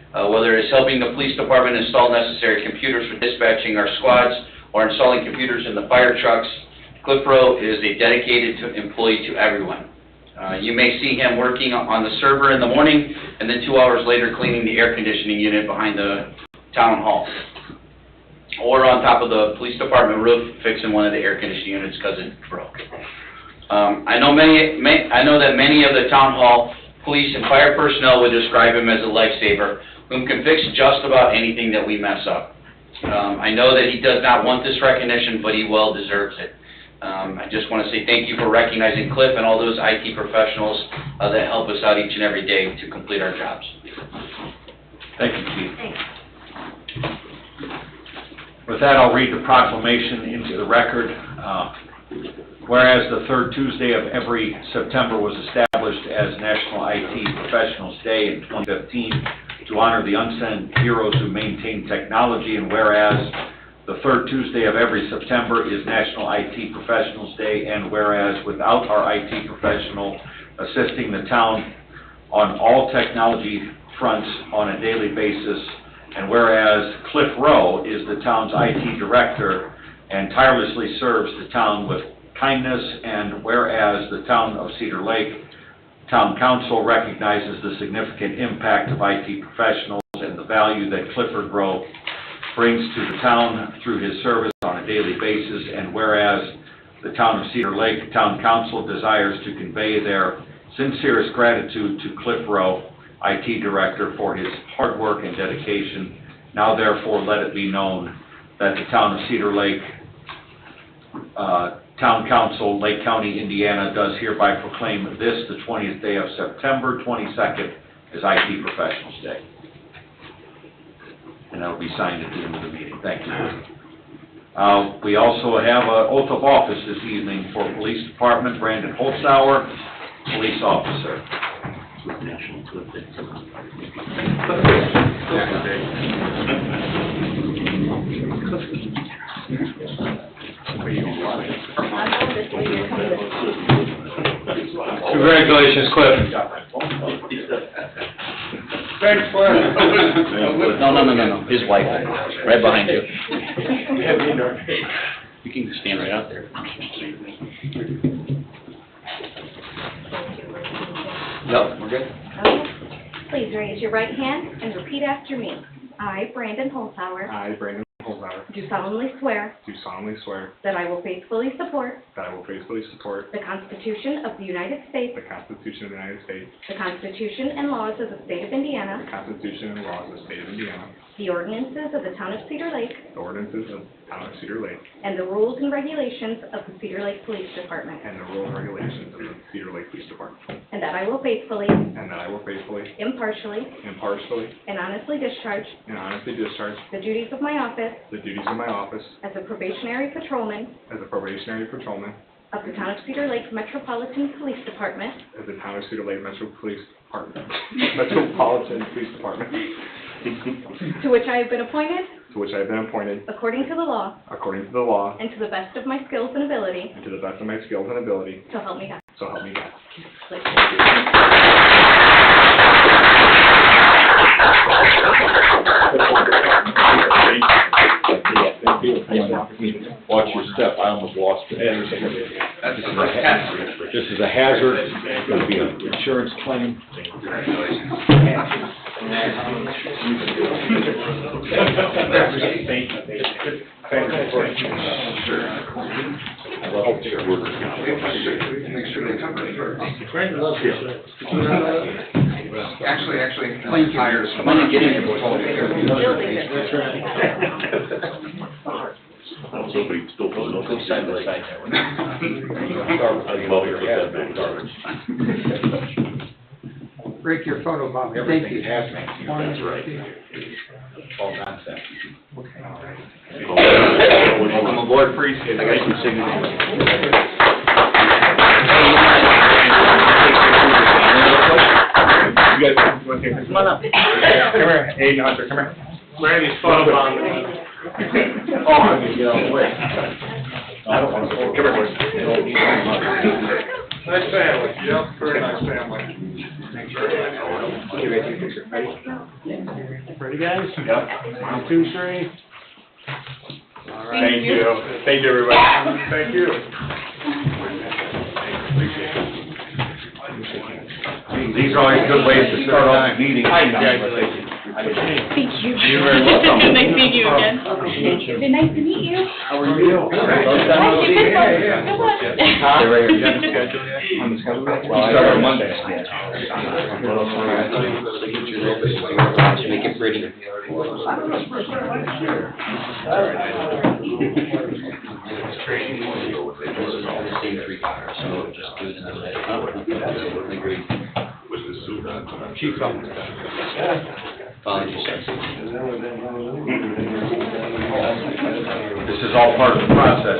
Whether it's helping the police department install necessary computers for dispatching our squads or installing computers in the fire trucks, Cliff Rowe is a dedicated employee to everyone. You may see him working on the server in the morning and then 2 hours later cleaning the air conditioning unit behind the town hall, or on top of the police department roof fixing one of the air conditioning units because it broke. I know that many of the town hall police and fire personnel would describe him as a lifesaver whom can fix just about anything that we mess up. I know that he does not want this recognition, but he well deserves it. I just want to say thank you for recognizing Cliff and all those IT professionals that help us out each and every day to complete our jobs. Thank you, Chief. Thanks. With that, I'll read the proclamation into the record. Whereas the third Tuesday of every September was established as National IT Professionals Day in 2015 to honor the unsung heroes who maintain technology, and whereas the third Tuesday of every September is National IT Professionals Day, and whereas without our IT professional assisting the town on all technology fronts on a daily basis, and whereas Cliff Rowe is the town's IT director and tirelessly serves the town with kindness, and whereas the town of Cedar Lake Town Council recognizes the significant impact of IT professionals and the value that Clifford Rowe brings to the town through his service on a daily basis, and whereas the town of Cedar Lake Town Council desires to convey their sincerest gratitude to Cliff Rowe, IT Director, for his hard work and dedication, now therefore let it be known that the town of Cedar Lake Town Council, Lake County, Indiana, does hereby proclaim this, the 20th day of September 22nd, as IT Professionals Day. And that will be signed at the end of the meeting. Thank you. We also have an oath of office this evening for Police Department, Brandon Holzhauer, Police Officer. Congratulations, Cliff. Thanks, Cliff. No, his wife, right behind you. You can stand right out there. Nope, we're good. Okay. Please raise your right hand and repeat after me. I, Brandon Holzhauer, I, Brandon Holzhauer, do solemnly swear do solemnly swear that I will faithfully support that I will faithfully support the Constitution of the United States, the Constitution of the United States, the Constitution and laws of the State of Indiana, the Constitution and laws of the State of Indiana, the ordinances of the Town of Cedar Lake, the ordinances of the Town of Cedar Lake, and the rules and regulations of the Cedar Lake Police Department, and the rules and regulations of the Cedar Lake Police Department, and that I will faithfully, and that I will faithfully, impartially, impartially, and honestly discharge and honestly discharge the duties of my office the duties of my office as a probationary patrolman as a probationary patrolman of the Town of Cedar Lake Metropolitan Police Department, of the Town of Cedar Lake Metropolitan Police Department, to which I have been appointed to which I have been appointed according to the law according to the law and to the best of my skills and ability, and to the best of my skills and ability, so help me God. so help me God. Watch your step, I almost lost it. That's the first test. This is a hazard, it's going to be an insurance claim. Make sure they cover it first. Actually, tires. Come on and get in here, boys. Somebody still pulling up. Go side by side there. Break your photo, Bob. Thank you. That's right. All nonsense. Welcome aboard, appreciate it. I got some signatures. You guys, come on up. Come here, Aiden Hunter, come here. Randy's photobomb. Oh, I'm gonna get out of the way. I don't want to. Come here, boys. Nice family. Yep, very nice family. Ready, guys? Yep. 1, 2, 3. All Thank you. Thank you, everybody. Thank you. These are always good ways to start off the meeting. Congratulations. Thank you. You're very welcome. Nice meeting you again. Been nice to meet you. How are you? Hi, you good one. Good luck. Huh? They're right here. You on the schedule yet? On the schedule? Well, I start on Monday. Make it pretty. Chief. This is all part of the process.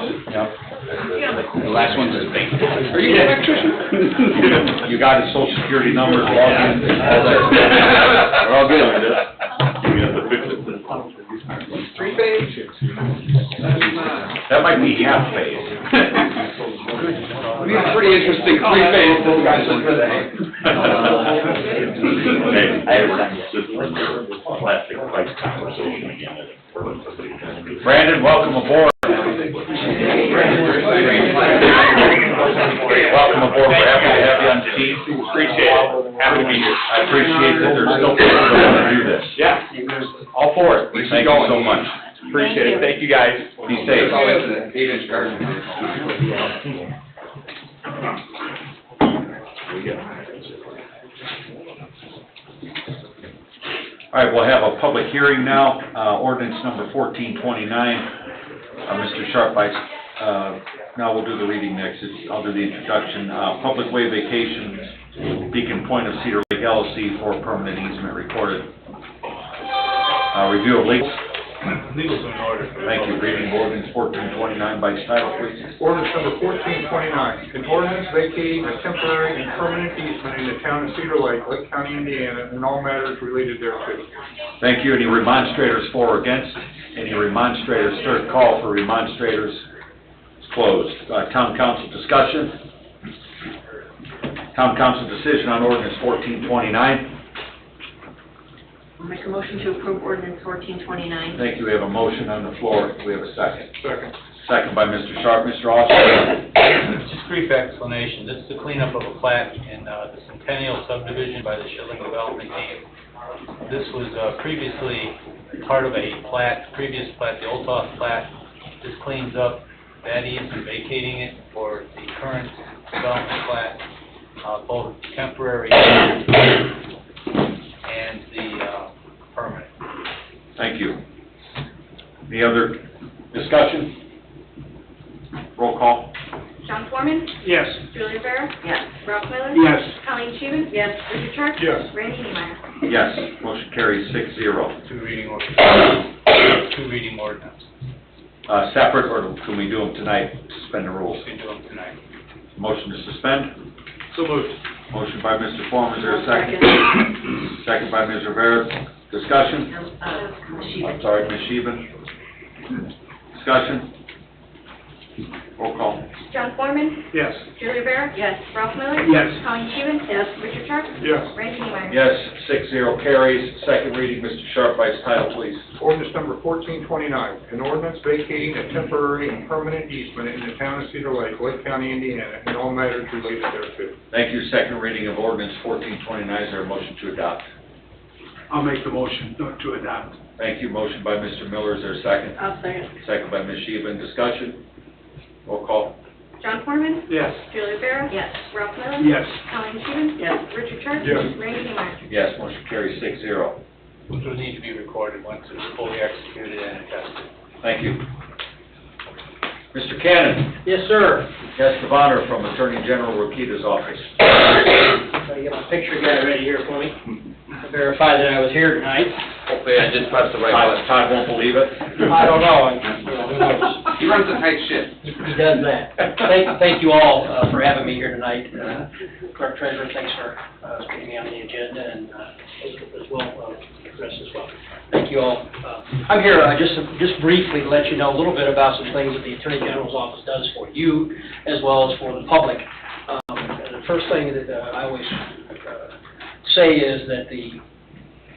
The last one's a big. Are you an electrician? You got his social security number, log in, all that. We're all good. You have to fix it. 3-phase? That might be half phase. We have a pretty interesting 3-phase discussion today. Plastic pipe conversation again. Brandon, welcome aboard. Welcome aboard. We're happy to have you on the team. Appreciate it. Happy to be here. I appreciate that there's still people that want to do this. Yeah, all for it. We Thank keep you going. so much. Appreciate it. Thank you, guys. Be safe. There's always an 8-inch garden. All right, we'll have a public hearing now, ordinance number 1429. Mr. Sharp, now we'll do the reading next. I'll do the introduction. Public way vacation, Beacon Point of Cedar Lake LLC for permanent easement recorded. Review of legal Legal's in order. Thank you. Reading ordinance 1429 by title, please. Ordinance number 1429, an ordinance vacating a temporary and permanent easement in the town of Cedar Lake, Lake County, Indiana, and all matters related thereto. Thank you. Any remonstrators for or against? Any remonstrators? Third call for remonstrators. It's closed. Town council discussion. Town council decision on ordinance 1429. I'll make a motion to approve ordinance 1429. Thank you. We have a motion on the floor. Do we have a second? Second. Second by Mr. Sharp. Mr. Austin? Just brief explanation. This is the cleanup of a plat in the Centennial subdivision by the Schilling Development team. This was previously part of a previous plat, the Olthoff plat. This cleans up that easement, vacating it for the current development plat, both temporary and the permanent. Thank you. Any other discussion? Roll call. John Foreman. Yes. Julie Rivera. Yes. Ralph Miller. Yes. Colleen Schemen. Yes. Richard Sharp. Yes. Randy Neemeyer. Yes. Motion carries 6-0. Two reading ordinance. Separate, or can we do them tonight? Suspend the rules. We can do them tonight. Motion to suspend. So moved. Motion by Mr. Foreman. Is there a second? Second. Second by Ms. Rivera. Discussion? Sheehan. I'm sorry, Ms. Sheehan. Discussion? Roll call. John Foreman. Yes. Julie Rivera. Yes. Ralph Miller. Yes. Colleen Schemen. Yes. Richard Sharp. Yes. Randy Neemeyer. Yes, 6-0 carries. Second reading, Mr. Sharp, by its title, please. Ordinance number 1429, an ordinance vacating a temporary and permanent easement in the town of Cedar Lake, Lake County, Indiana, and all matters related thereto. Thank you. Second reading of ordinance 1429. Is there a motion to adopt? I'll make the motion to adopt. Thank you. Motion by Mr. Miller. Is there a second? I'll second. Second by Ms. Sheehan. Discussion? Roll call. John Foreman. Yes. Julie Rivera. Yes. Ralph Miller. Yes. Colleen Schemen. Yes. Richard Sharp. Yes. Randy Neemeyer. Yes, motion carries 6-0. Which will need to be recorded once it's fully executed and attested. Thank you. Mr. Cannon, Yes, sir. guest of honor from Attorney General Rokita's office. So you get my picture guy ready here for me to verify that I was here tonight. Hopefully I did press the right button. Todd won't believe it. I don't know, who knows? He runs a tight ship. He does that. Thank you all for having me here tonight. Clerk Treasurer, thanks for putting me on the agenda, and as well, Chris as well. Thank you all. I'm here just briefly to let you know a little bit about some things that the Attorney General's office does for you as well as for the public. The first thing that I always say is that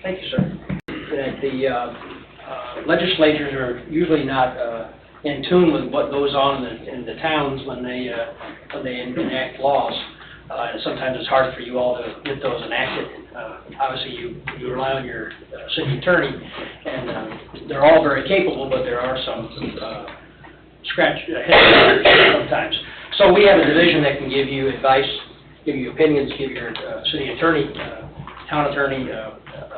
thank you, sir, that the legislatures are usually not in tune with what goes on in the towns when they enact laws. And sometimes it's hard for you all to get those enacted. Obviously, you rely on your city attorney, and they're all very capable, but there are some head sometimes. So we have a division that can give you advice, give you opinions, give your city attorney, town attorney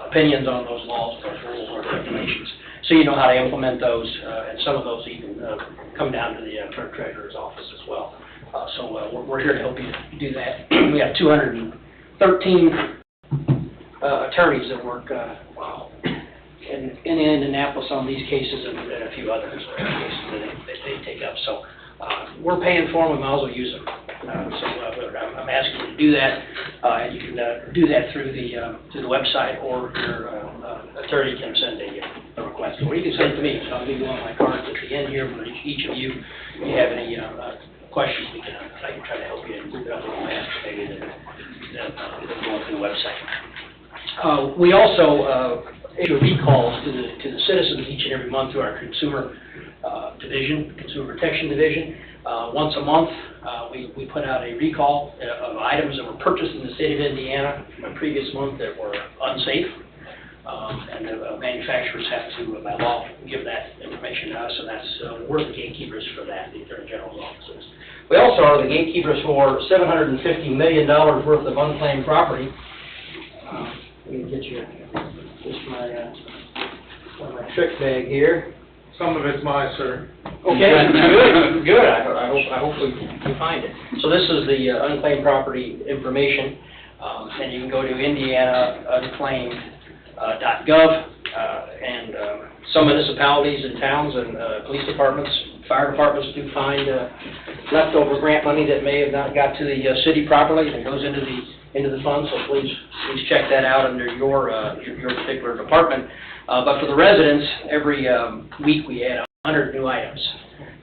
opinions on those laws, those rules, or regulations, so you know how to implement those, and some of those even come down to the clerk treasurer's office as well. So we're here to help you do that. We have 213 attorneys that work in Indianapolis on these cases and a few other cases that they take up. So we're paying for them, we might as well use them. I'm asking you to do that. You can do that through the website, or your attorney can send a request. Or you can send it to me. So I'll give you one of my cards at the end here for each of you. If you have any questions, I can try to help you move it up a little faster maybe than going through the website. We also issue recalls to the citizens each and every month through our consumer division, consumer protection division. Once a month, we put out a recall of items that were purchased in the state of Indiana from a previous month that were unsafe. And the manufacturers have to, by law, give that information to us, and we're the gatekeepers for that, the Attorney General's offices. We also are the gatekeepers for $750 million worth of unclaimed property. Let me get you just my trick bag here. Some of it's mine, sir. Okay, good. I hope we find it. So this is the unclaimed property information, and you can go to indianaunclaimed.gov, And some municipalities and towns and police departments, fire departments do find leftover grant money that may have not got to the city properly and goes into the fund, so please check that out under your particular department. But for the residents, every week we add 100 new items.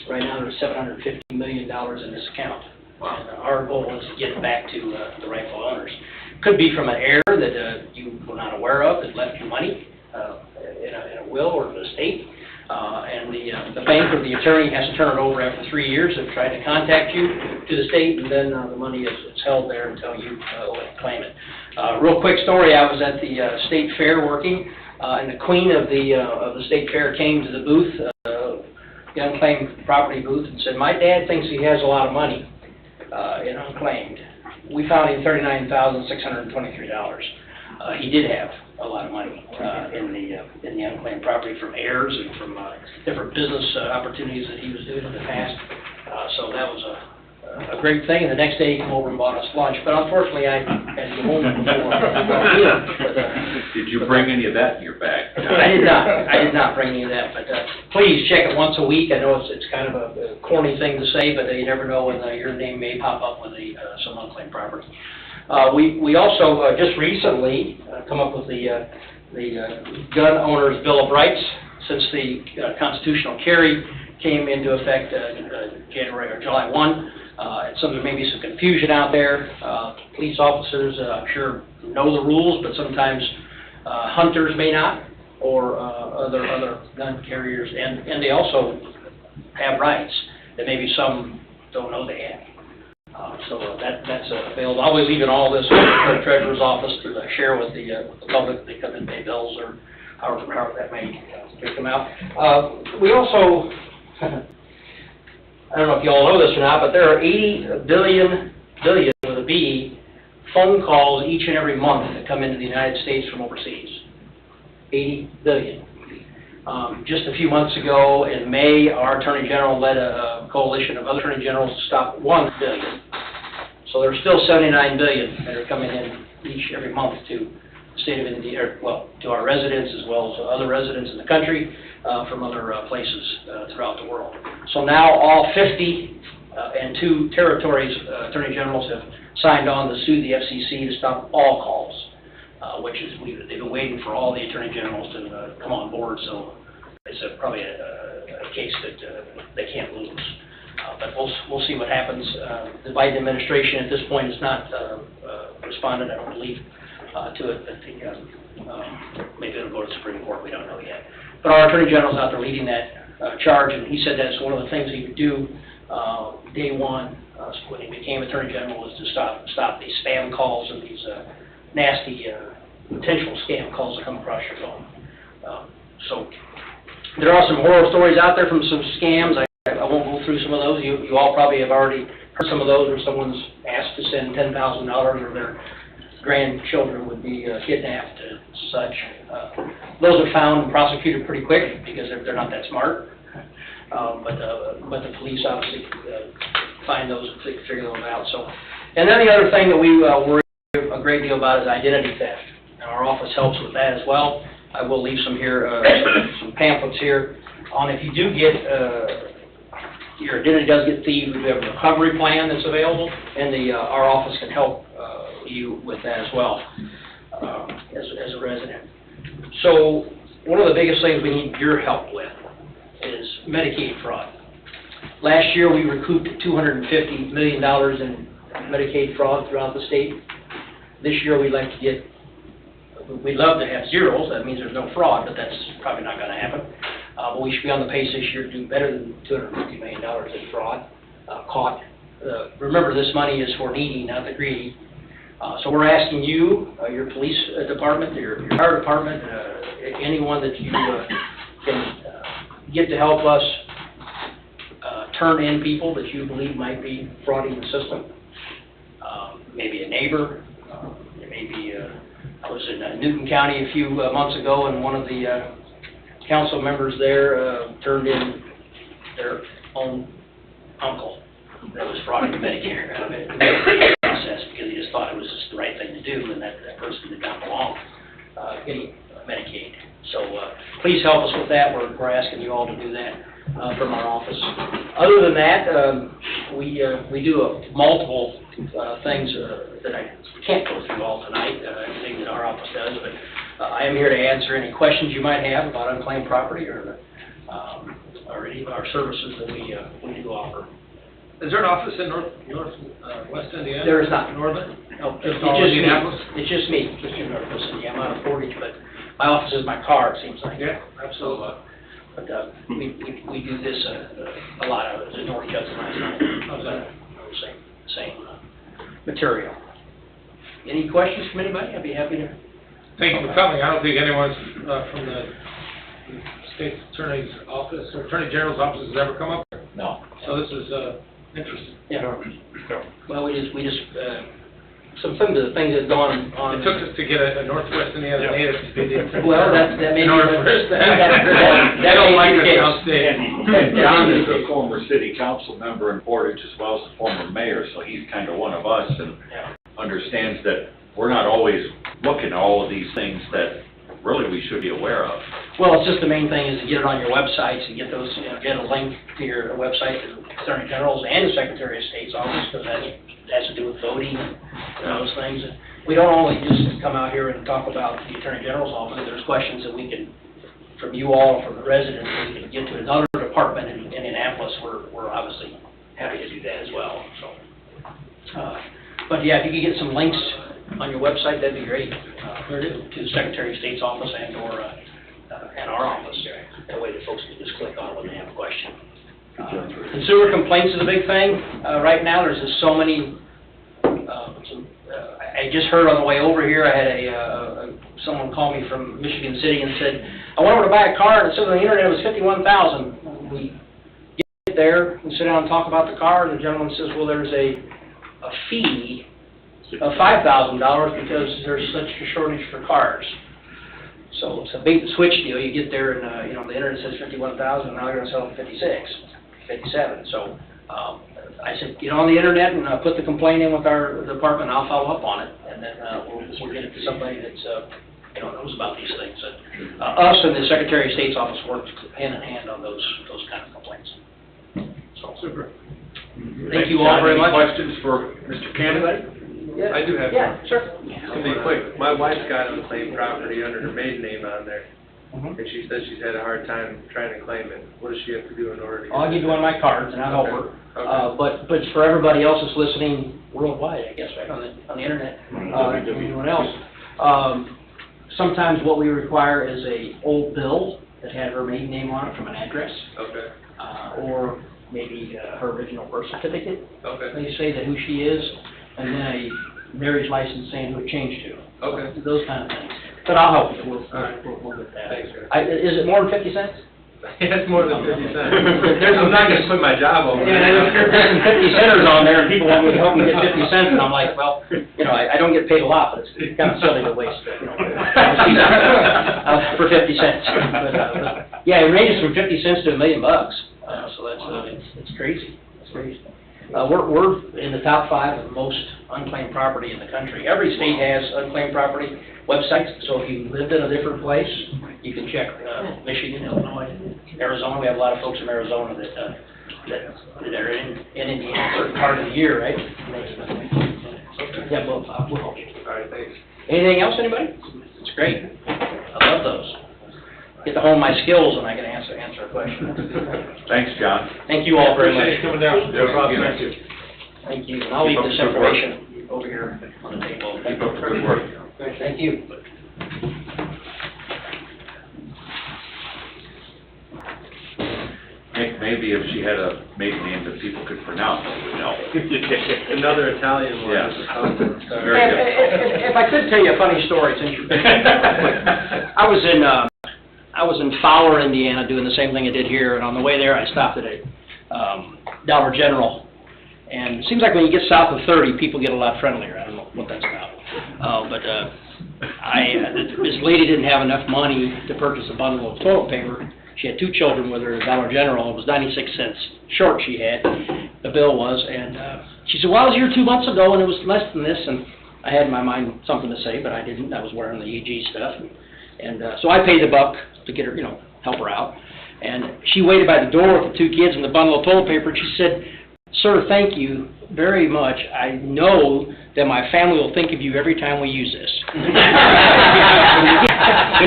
Right now there's $750 million in this account. And our goal is to get it back to the rightful owners. Could be from an heir that you were not aware of that left you money in a will or an estate. And the bank or the attorney has to turn it over after 3 years of trying to contact you to the state, and then the money is held there until you claim it. Real quick story, I was at the state fair working, and the queen of the state fair came to the booth, the unclaimed property booth, and said, "My dad thinks he has a lot of money in unclaimed." We found him $39,623. He did have a lot of money in the unclaimed property from heirs and from different business opportunities that he was doing in the past. So that was a great thing. And the next day he came over and bought us lunch. But unfortunately, I had to go home before. Did you bring any of that in your bag? I did not. I did not bring any of that. But please check it once a week. I know it's kind of a corny thing to say, but you never know when your name may pop up with some unclaimed property. We also just recently come up with the Gun Owners Bill of Rights since the constitutional carry came into effect July 1. And there may be some confusion out there. Police officers, I'm sure, know the rules, but sometimes hunters may not, or other gun carriers, and they also have rights that maybe some don't know they have. So that's available. I'll be leaving all this with the treasurer's office to share with the public. They come and pay bills or however that may come out. We also, I don't know if you all know this or not, but there are 80 billion with a B phone calls each and every month that come into the United States from overseas. 80 billion. Just a few months ago, in May, our Attorney General led a coalition of other Attorney Generals to stop 1 billion. So there's still 79 billion that are coming in every month to the state of Indiana, to our residents as well as other residents in the country from other places throughout the world. So now all 50 and 2 territories Attorney Generals have signed on to sue the FCC to stop all calls. Which is, they've been waiting for all the Attorney Generals to come on board, so it's probably a case that they can't lose. But we'll see what happens. The Biden administration at this point has not responded, I don't believe, to it, but maybe it'll go to the Supreme Court, we don't know yet. But our Attorney General's out there leading that charge, and he said that's one of the things he would do day one when he became Attorney General, was to stop these spam calls and these nasty potential scam calls that come across your phone. So there are some horror stories out there from some scams. I won't go through some of those. You all probably have already heard some of those where someone's asked to send $10,000 or their grandchildren would be kidnapped and such. Those are found and prosecuted pretty quick because they're not that smart. But the police obviously find those and figure them out. So, and then the other thing that we worry a great deal about is identity theft. And our office helps with that as well. I will leave some here, some pamphlets here on if you do get, your identity does get thieved, we have a recovery plan that's available, and our office can help you with that as well, as a resident. So one of the biggest things we need your help with is Medicaid fraud. Last year we recouped $250 million in Medicaid fraud throughout the state. This year we'd love to have zeros. That means there's no fraud, but that's probably not going to happen. But we should be on the pace this year to do better than $250 million in fraud caught. Remember, this money is for needy, not the greedy. So we're asking you, your police department, your fire department, anyone that you can get to help us turn in people that you believe might be frauding the system. Maybe a neighbor. Maybe I was in Newton County a few months ago, and one of the council members there turned in their own uncle that was frauding the Medicare process because he just thought it was just the right thing to do, and that person did not belong getting Medicaid. So please help us with that. We're asking you all to do that from our office. Other than that, we do multiple things that I can't go through all tonight, everything that our office does, but I am here to answer any questions you might have about unclaimed property or any of our services that we do offer. Is there an office in West Indiana? There is not. Northern? No, Just it's all just Indianapolis? me. It's just me, just in Northwest Indiana. I'm out of Portage, but my office is my car, it seems like. Yeah, absolutely. But we do this a lot of it. It was in North Judson last night. How's that? Same material. Any questions from anybody? I'd be happy to. Thank you for coming. I don't think anyone's from the State Attorney's Office or Attorney General's office has ever come up here. No. So this is interesting. Yeah. Well, we just some of the things that gone on. It took us to get a Northwest Indiana native to be the. Well, that may be. In order for us to have. That don't may like be the us case. downstate. And John is a former city council member in Portage as well as a former mayor, so he's kind of one of us and understands that we're not always looking at all of these things that really we should be aware of. Well, it's just the main thing is to get it on your websites and get those, get a link to your website to the Attorney General's and the Secretary of State's office, because that has to do with voting and those things. And we don't only just come out here and talk about the Attorney General's office. There's questions that we can, from you all, from the residents, we can get to another department in Indianapolis. We're obviously happy to do that as well. So, but yeah, if you could get some links on your website, that'd be great. To the Secretary of State's office and or and our office. That way the folks can just click on it when they have a question. Consumer complaints is a big thing. Right now, there's just so many. I just heard on the way over here, I had someone call me from Michigan City and said, I went over to buy a car and it said on the internet it was $51,000. We get there and sit down and talk about the car, and the gentleman says, well, there's a fee of $5,000 because there's such a shortage for cars. So it's a big switch deal. You get there and, the internet says 51,000, now they're going to sell it 56, 57. So I said, get on the internet and put the complaint in with our department, and I'll follow up on it. And then we'll get it to somebody that's, knows about these things. Us and the Secretary of State's office work hand in hand on those kind of complaints. So, super. Thank you all very much. Any questions for Mr. Cannon? Yeah. I do have Yeah, one. sure. It's gonna be quick. My wife's got unclaimed property under her maiden name on there, Mhm. and she says she's had a hard time trying to claim it. What does she have to do in order to get I'll give you one of my cards, and I'll help her. Okay. But for everybody else that's listening worldwide, I guess, right, on the internet, anyone else, sometimes what we require is a old bill that had her maiden name on it from an address, Okay. or maybe her original birth certificate. Okay. They say that who she is, and then a marriage license saying who it changed to. Okay. Those kind of things. But I'll help you. We'll get that. Thanks, sir. Is it more than 50 cents? It's more than 50 cents. I'm not gonna put my job over Yeah, there. there's some 50 centers on there, and people want me to help them get 50 cents, and I'm like, well, I don't get paid a lot, but it's kind of silly to waste, for 50 cents. But yeah, it ranges from 50 cents to $1 million, so that's, it's crazy, it's crazy. We're in the top 5 of most unclaimed property in the country. Every state has unclaimed property websites, so if you lived in a different place, you can check Michigan, Illinois, Arizona. We have a lot of folks from Arizona that are in Indiana a certain part of the year, right? Yeah, we'll help you. All right, thanks. Anything else, anybody? It's great. I love those. Get to hone my skills when I can answer a question. Thanks, John. Thank you all very much. Appreciate you coming down. Yeah, Rob, thank thank you. Thank you. And I'll leave this information over here on the table. Keep up the good work. Thank you. Maybe if she had a maiden name that people could pronounce, it would help. Another Italian one. Yes. Very Very good. If I could tell you a funny story, since you're I was in Fowler, Indiana, doing the same thing I did here, and on the way there, I stopped at a Dollar General. And it seems like when you get south of 30, people get a lot friendlier. I don't know what that's about. This lady didn't have enough money to purchase a bundle of toilet paper. She had 2 children with her at Dollar General. It was 96 cents short she had, the bill was. And she said, well, I was here 2 months ago, and it was less than this. And I had in my mind something to say, but I didn't. I was wearing the EG stuff. And so I paid the buck to get her, help her out. And she waited by the door with the 2 kids and the bundle of toilet paper, and she said, "Sir, thank you very much. I know that my family will think of you every time we use this." When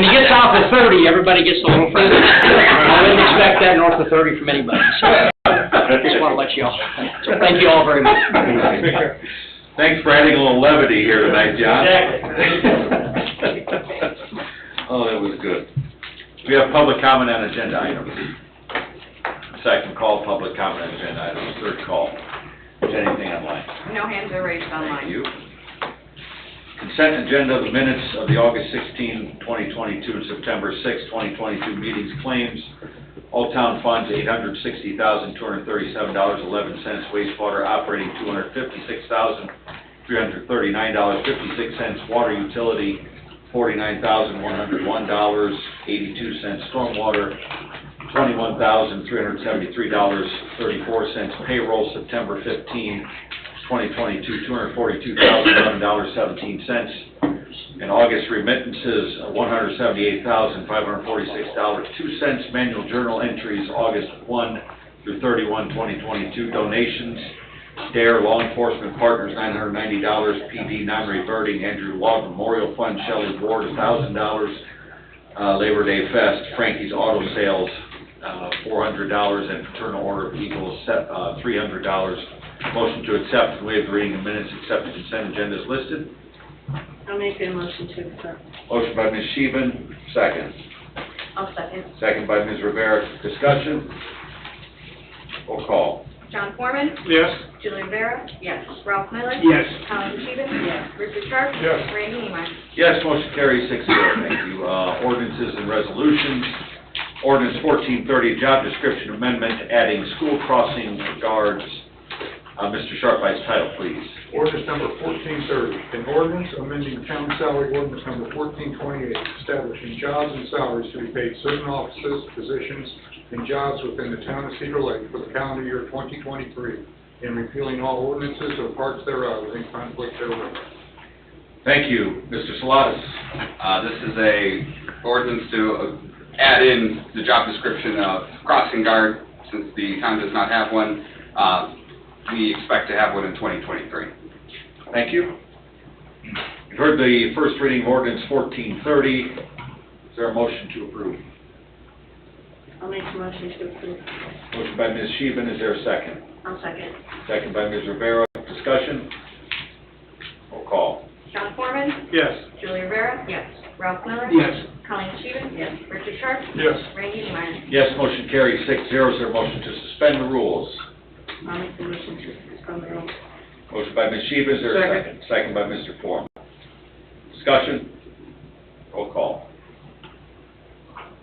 you get south of 30, everybody gets a little friendly. I wouldn't expect that north of 30 from anybody. So I just want to let you all. So thank you all very much. Thanks for adding a little levity here tonight, John. Oh, that was good. We have public comment on agenda items. Second call, public comment on agenda items. Third call. Is there anything online? No hands are raised online. Thank you. Consent agenda, the minutes of the August 16, 2022, and September 6, 2022 meetings, claims, all town funds, $860,237.11, wastewater operating, $256,339.56, water utility, $49,101.82, stormwater, $21,373.34, payroll, September 15, 2022, $242,011.17, and August remittances, $178,546.02, manual journal entries, August 1 through 31, 2022, donations, DARE Law Enforcement Partners, $990, PD non-reverting, Andrew Law Memorial Fund, Shelley Ward, $1,000, Labor Day Fest, Frankie's Auto Sales, $400, and Fraternal Order of Eagles, $300. Motion to accept and waive the reading of minutes, accept the consent agenda as listed. I'll make a motion to accept. Motion by Ms. Sheehan, second. I'll second. Second by Ms. Rivera. Discussion? Roll call. John Foreman. Yes. Julie Rivera. Yes. Ralph Miller. Yes. Colleen Scheven. Yes. Richard Sharp. Yes. Randy England. Yes, motion carries 6-0. Thank you. Ordinances and resolutions. Ordinance 1430, job description amendment, adding school crossing guards. Mr. Sharp, by title, please. Ordinance number 1430, an ordinance amending town salary ordinance number 1428, establishing jobs and salaries to be paid certain offices, positions, and jobs within the town of Cedar Lake for the calendar year 2023, and repealing all ordinances or parts thereof in conflict therewith. Thank you. Mr. Salatas. This is a ordinance to add in the job description of crossing guard, since the town does not have one. We expect to have one in 2023. Thank you. You've heard the first reading of ordinance 1430. Is there a motion to approve? I'll make a motion to approve. Motion by Ms. Sheehan. Is there a second? I'll second. Second by Ms. Rivera. Discussion? Roll call. John Foreman. Yes. Julie Rivera. Yes. Ralph Miller. Yes. Colleen Scheven. Yes. Richard Sharp. Yes. Randy England. Yes, motion carries 6-0. Is there a motion to suspend the rules? I'll make the motion to suspend the rules. Motion by Ms. Sheehan. Is there a second? Second by Mr. Foreman. Discussion? Roll call.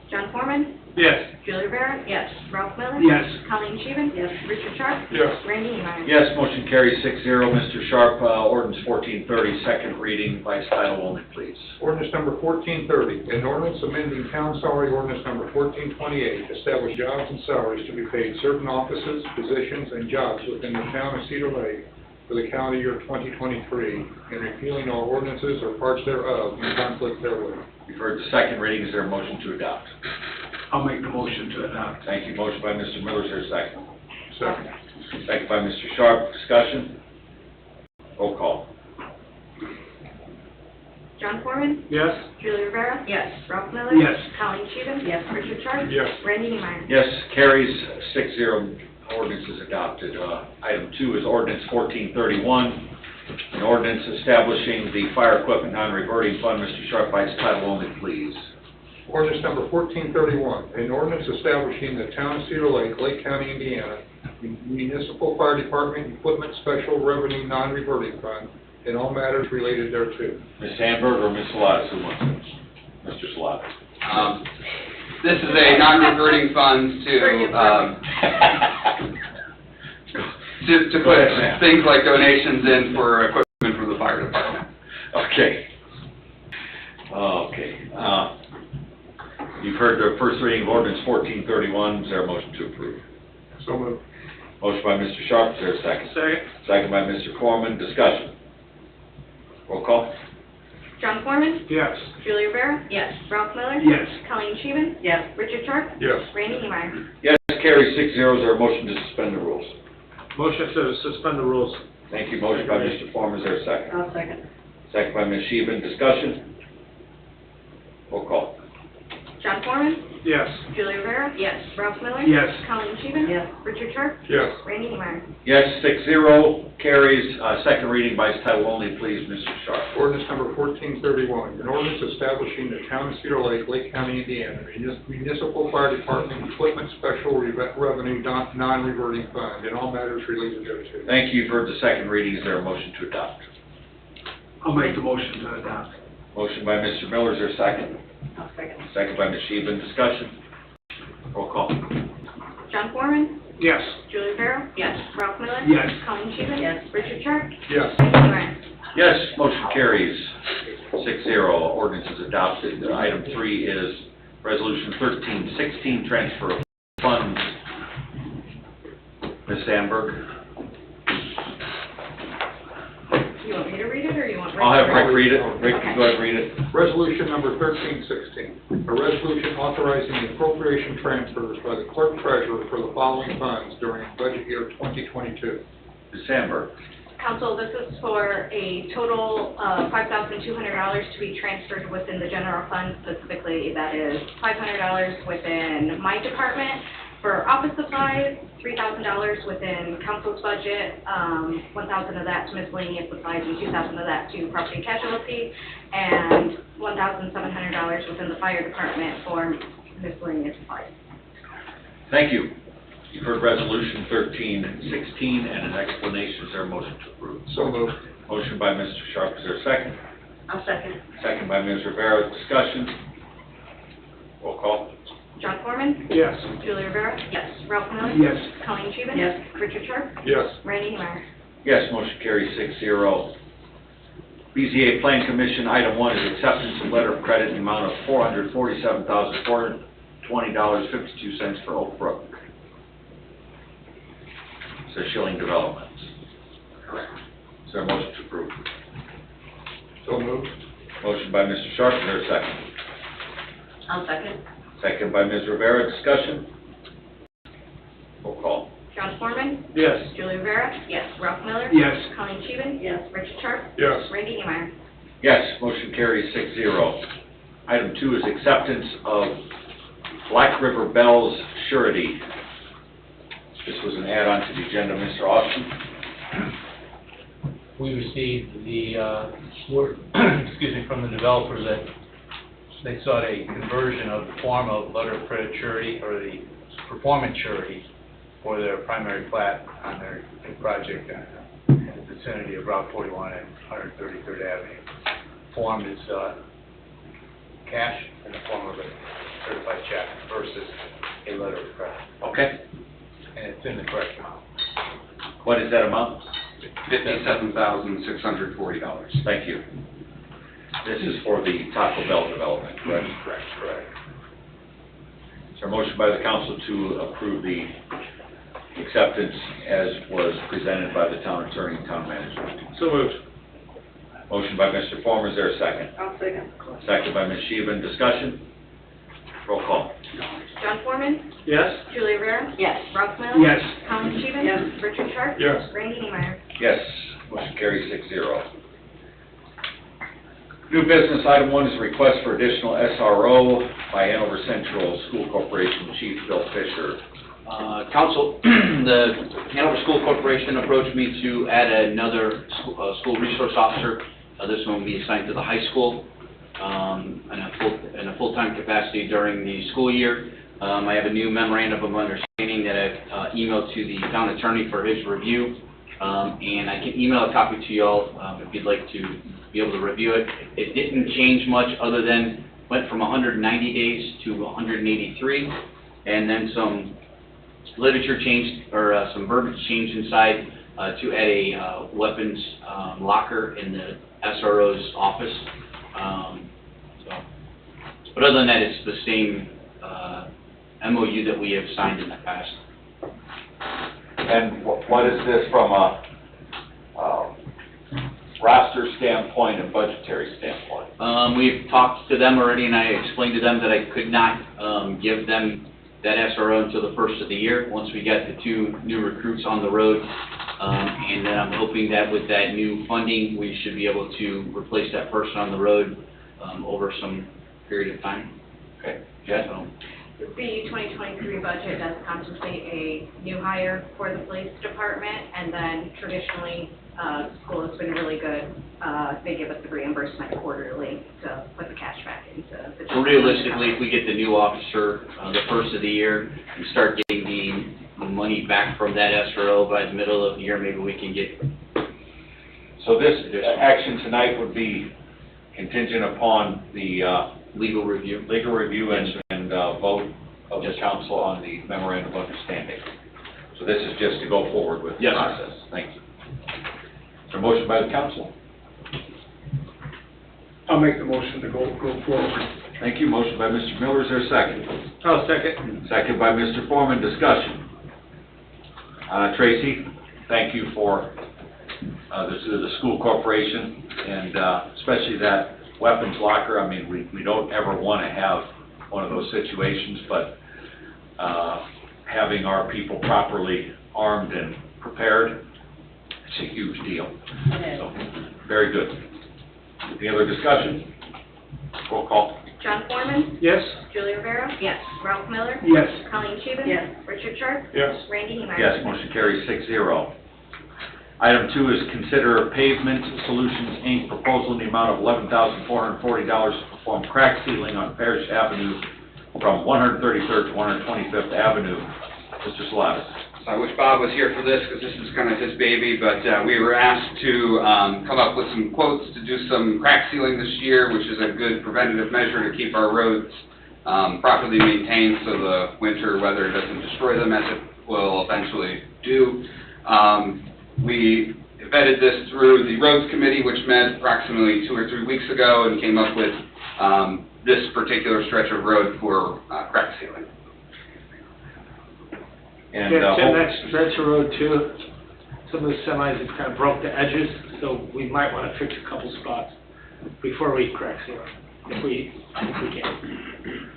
John Foreman. Yes. Julie Rivera. Yes. Ralph Miller. Yes. Colleen Scheven. Yes. Richard Sharp. Yes. Randy England. Yes, motion carries 6-0. Mr. Sharp, ordinance 1430, second reading by title only, please. Ordinance number 1430, an ordinance amending town salary ordinance number 1428, establish jobs and salaries to be paid certain offices, positions, and jobs within the town of Cedar Lake for the calendar year 2023, and repealing all ordinances or parts thereof in conflict therewith. You've heard the second reading. Is there a motion to adopt? I'll make the motion to adopt. Thank you. Motion by Mr. Miller. Is there a second? Second. Second by Mr. Sharp. Discussion? Roll call. John Foreman. Yes. Julie Rivera. Yes. Ralph Miller. Yes. Colleen Scheven. Yes. Richard Sharp. Yes. Randy England. Yes, carries 6-0. Ordinance is adopted. Item 2 is ordinance 1431, an ordinance establishing the fire equipment non-reverting fund. Mr. Sharp, by its title only, please. Ordinance number 1431, an ordinance establishing the town of Cedar Lake, Lake County, Indiana, municipal fire department equipment special revenue non-reverting fund, and all matters related thereto. Ms. Sandberg or Ms. Salatas, who wants it? Mr. Salatas. This is a non-reverting fund to put things like donations in for equipment from the fire department. Okay. Okay. You've heard the first reading of ordinance 1431. Is there a motion to approve? So moved. Motion by Mr. Sharp. Is there a second? Second. Second by Mr. Foreman. Discussion. Roll call. John Foreman, Yes. Julie Rivera, Yes. Ralph Miller, Yes. Colleen Scheven, Yes. Richard Sharp, Yes. Randy Nemeyer. Yes, carries 6-0. Is there a motion to suspend the rules? Motion to suspend the rules. Thank you. Motion by Mr. Form, is there a second? I'll second. Second by Ms. Sheehan, discussion? Roll call. John Foreman, Yes. Julie Rivera, Yes. Ralph Miller, Yes. Colleen Scheven, Yes. Richard Sharp, Yes. Randy Nemeyer. Yes, 6-0, carries. Second reading by title only, please, Mr. Sharp. Ordinance number 1431, an ordinance establishing the town of Cedar Lake, Lake County, Indiana, municipal fire department equipment special revenue non-reverting fund, and all matters related thereto. Thank you. You've heard the second reading. Is there a motion to adopt? I'll make the motion to adopt. Motion by Mr. Miller, is there a second? I'll second. Second by Ms. Sheehan, discussion? Roll call. John Foreman, Yes. Julie Rivera, Yes. Ralph Miller, Yes. Colleen Scheven, Yes. Richard Sharp, Yes. Randy Nemeyer. Yes, motion carries 6-0. Ordinance is adopted. Item 3 is Resolution 1316, transfer of funds. Ms. Sandberg? You want me to read it, or you want Rick? I'll have Rick read it. Rick, Okay. go ahead and read it. Resolution number 1316, a resolution authorizing the appropriation transfers by the clerk treasurer for the following funds during budget year 2022. Ms. Sandberg? Council, this is for a total of $5,200 to be transferred within the general fund. Specifically, that is $500 within my department for office supplies, $3,000 within council's budget, $1,000 of that to miscellaneous supplies, and $2,000 of that to property and casualty, and $1,700 within the fire department for miscellaneous supplies. Thank you. You've heard Resolution 1316 and an explanation. Is there a motion to approve? So moved. Motion by Mr. Sharp. Is there a second? I'll second. Second by Ms. Rivera. Discussion? Roll call. John Foreman, Yes. Julie Rivera, Yes. Ralph Miller, Yes. Colleen Scheven, Yes. Richard Sharp, Yes. Randy Nemeyer. Yes, motion carries 6-0. BZA Plan Commission, item 1 is acceptance of letter of credit in the amount of $447,420.52 for Oak Brook. Says Schilling Developments. Correct. Is there a motion to approve? So moved. Motion by Mr. Sharp, is there a second? I'll second. Second by Ms. Rivera, discussion? Roll call. John Foreman, Yes. Julie Rivera, Yes. Ralph Miller, Yes. Colleen Scheven, Yes. Richard Sharp, Yes. Randy Nemeyer. Yes, motion carries 6-0. Item 2 is acceptance of Black River Bells surety. This was an add-on to the agenda. Mr. Austin? We received the word, excuse me, from the developer that they sought a conversion of the form of letter of credit surety or the performance surety for their primary plat on their new project in the vicinity of Route 41 and 133rd Avenue. Form is cash in the form of a certified check versus a letter of credit, Okay. and it's in the correct amount. What is that amount? $57,640. Thank you. This is for the Taco Bell development, correct? Correct. Is there a motion by the council to approve the acceptance as was presented by the town attorney and town manager? So moved. Motion by Mr. Former, is there a second? I'll second. Second by Ms. Sheehan, discussion? Roll call. John Foreman, Yes. Julie Rivera, Yes. Ralph Miller, Yes. Colleen Scheven, Yes. Richard Sharp, Yes. Randy Nemeyer. Yes, motion carries 6-0. New business, item 1 is a request for additional SRO by Hanover Central School Corporation Chief Bill Fisher. Council, the Hanover School Corporation approached me to add another school resource officer. This one will be assigned to the high school in a full-time capacity during the school year. I have a new memorandum of understanding that I've emailed to the town attorney for his review, and I can email a copy to y'all if you'd like to be able to review it. It didn't change much other than went from 190 days to 183, and then some literature changed, or some verbiage changed inside to add a weapons locker in the SRO's office. But other than that, it's the same MOU that we have signed in the past. And what is this from a roster standpoint and budgetary standpoint? We've talked to them already, and I explained to them that I could not give them that SRO until the first of the year, once we get the 2 new recruits on the road. And then I'm hoping that with that new funding, we should be able to replace that person on the road over some period of time. Okay, Jen? The 2023 budget does contemplate a new hire for the police department, and then traditionally, school has been really good. They give us the reimbursement quarterly to put the cash back into the. So realistically, if we get the new officer the first of the year and start getting the money back from that SRO by the middle of the year, maybe we can get. So this action tonight would be contingent upon the Legal review. and vote of the council on the memorandum of understanding. So this is just to go forward with the Yes, sir. process. Thank you. Is there a motion by the council? I'll make the motion to go forward. Thank you. Motion by Mr. Miller. Is there a second? I'll second. Second by Mr. Foreman. Discussion. Tracy, thank you for the school corporation, and especially that weapons locker. I mean, we don't ever want to have one of those situations, but having our people properly armed and prepared, it's a huge deal. So, very good. Any other discussion? Roll call. John Foreman, Yes? Julie Rivera. Yes. Ralph Miller. Yes. Colleen Scheven. Yes. Richard Sharp. Yes. Randy Neiman. Yes, motion carries 6-0. Item 2 is consider Pavement Solutions, Inc. proposal in the amount of $11,440 to perform crack sealing on Parrish Avenue from 133rd to 125th Avenue. Mr. Salatas. I wish Bob was here for this, because this is kind of his baby, but we were asked to come up with some quotes to do some crack sealing this year, which is a good preventative measure to keep our roads properly maintained so the winter weather doesn't destroy them, as it will eventually do. We vetted this through the Roads Committee, which met approximately 2 or 3 weeks ago and came up with this particular stretch of road for crack sealing. And Tim, that stretch of road too, some of the semis have kind of broke the edges, so we might want to fix a couple spots before we crack seal it, if we can.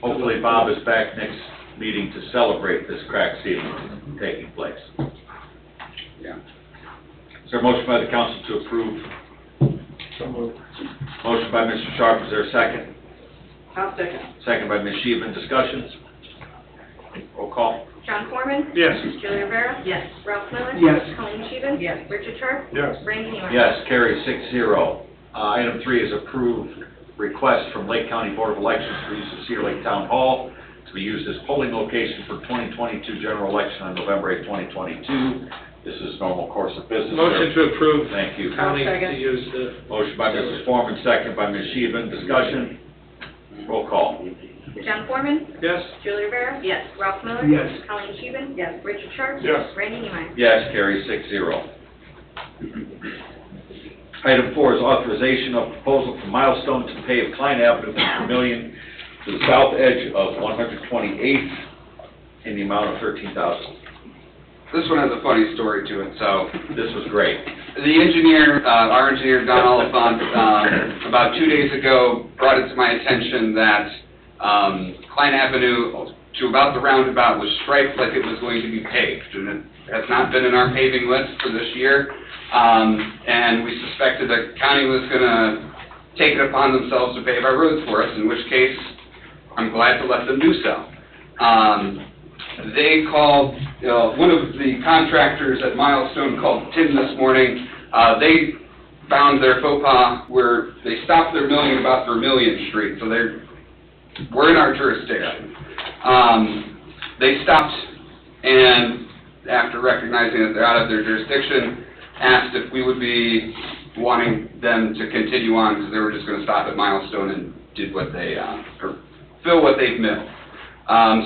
hopefully Bob is back next meeting to celebrate this crack sealing taking place. Yeah. Is there a motion by the council to approve? So moved. Motion by Mr. Sharp. Is there a second? I'll second. Second by Ms. Sheehan. Discussions? Roll call. John Foreman. Yes. Julie Rivera. Yes. Ralph Miller. Yes. Colleen Scheven. Yes. Richard Sharp. Yes. Randy Neiman. Yes, carries 6-0. Item 3 is approved request from Lake County Board of Elections for use of Cedar Lake Town Hall to be used as polling location for 2022 general election on November 8, 2022. This is normal course of business. Motion to approve. Thank you. County to second. use the. Motion by Mrs. Foreman, second by Ms. Sheehan. Discussion? Roll call. John Foreman. Yes. Julie Rivera. Yes. Ralph Miller. Yes. Colleen Scheven. Yes. Richard Sharp. Yes. Randy Neiman. Yes, carries 6-0. Item 4 is authorization of proposal from Milestone to pave Klein Avenue from Vermillion to the south edge of 128th in the amount of $13,000. This one has a funny story to it, so. This was great. The engineer, our engineer, Don Oliphant, about 2 days ago, brought it to my attention that Klein Avenue to about the roundabout was striped like it was going to be paved, and it has not been in our paving list for this year. And we suspected that the county was going to take it upon themselves to pave our roads for us, in which case, I'm glad to let them do so. They called, one of the contractors at Milestone called Tim this morning. They found their faux pas where they stopped their milling about Vermillion Street, so we're in our jurisdiction. They stopped and, after recognizing that they're out of their jurisdiction, asked if we would be wanting them to continue on, because they were just going to stop at Milestone and did what they, or fill what they've milled.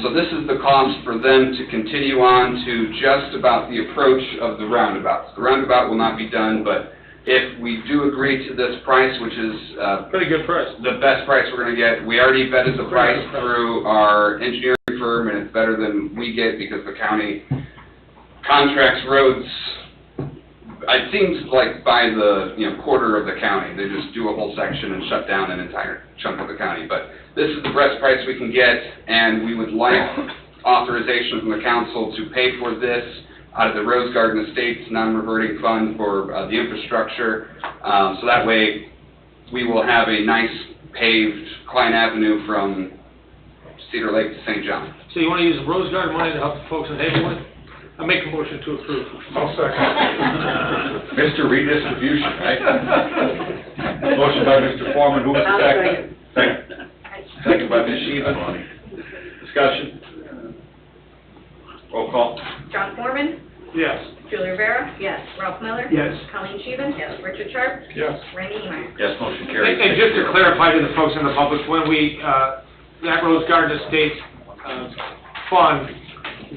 So this is the cost for them to continue on to just about the approach of the roundabout. The roundabout will not be done, but if we do agree to this price, which is Pretty good price. the best price we're going to get, we already vetted the price through our engineering firm, and it's better than we get because the county contracts roads it seems like by the, quarter of the county, they just do a whole section and shut down an entire chunk of the county. But this is the best price we can get, and we would like authorization from the council to pay for this out of the Rose Garden Estates non-reverting fund for the infrastructure. So that way, we will have a nice paved Klein Avenue from Cedar Lake to St. John. So you want to use the Rose Garden money to help the folks in Hazelwood? I make a motion to approve. I'll second. Mr. Redistribution, right? Motion by Mr. Foreman, who's the I'll second? Second by Ms. Sheehan. Discussion? Roll call. John Foreman, Yes. Julie Rivera, Yes. Ralph Miller. Yes. Colleen Scheven. Yes. Richard Sharp. Yes. Randy Neiman. Yes, motion carries. And just to clarify to the folks in the public, when we, that Rose Garden Estates fund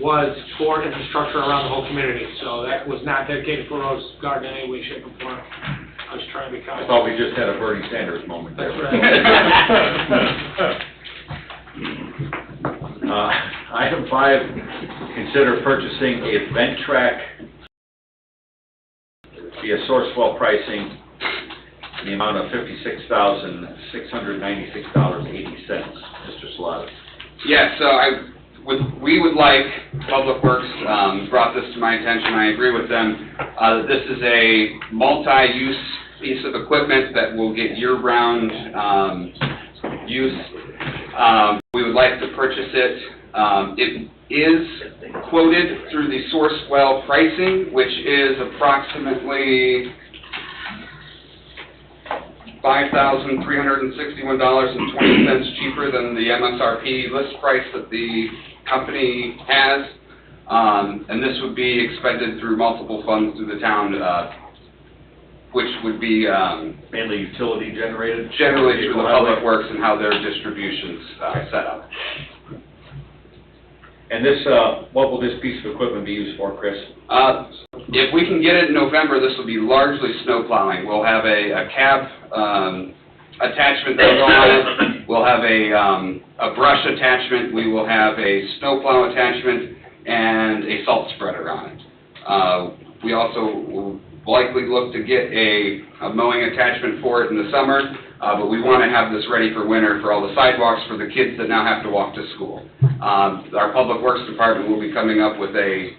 was for infrastructure around the whole community, so that was not dedicated for Rose Garden in any way, shape, or form. I was trying to be kind. I thought we just had a Bernie Sanders moment there. That's right. Item 5, consider purchasing a vent track via Sourcewell pricing in the amount of $56,696.80. Mr. Salata. Yes, so we would like, Public Works brought this to my attention, I agree with them, that this is a multi-use piece of equipment that will get year-round use. We would like to purchase it. It is quoted through the Sourcewell pricing, which is approximately $5,361.20 cheaper than the MSRP list price that the company has. And this would be expended through multiple funds through the town, which would be Mainly utility generated? generally through the Public Works and how their distribution's set up. And this, what will this piece of equipment be used for, Chris? If we can get it in November, this will be largely snow plowing. We'll have a cab attachment that will go on it. We'll have a brush attachment. We will have a snow plow attachment and a salt spreader on it. We also will likely look to get a mowing attachment for it in the summer, but we want to have this ready for winter for all the sidewalks for the kids that now have to walk to school. Our Public Works Department will be coming up with a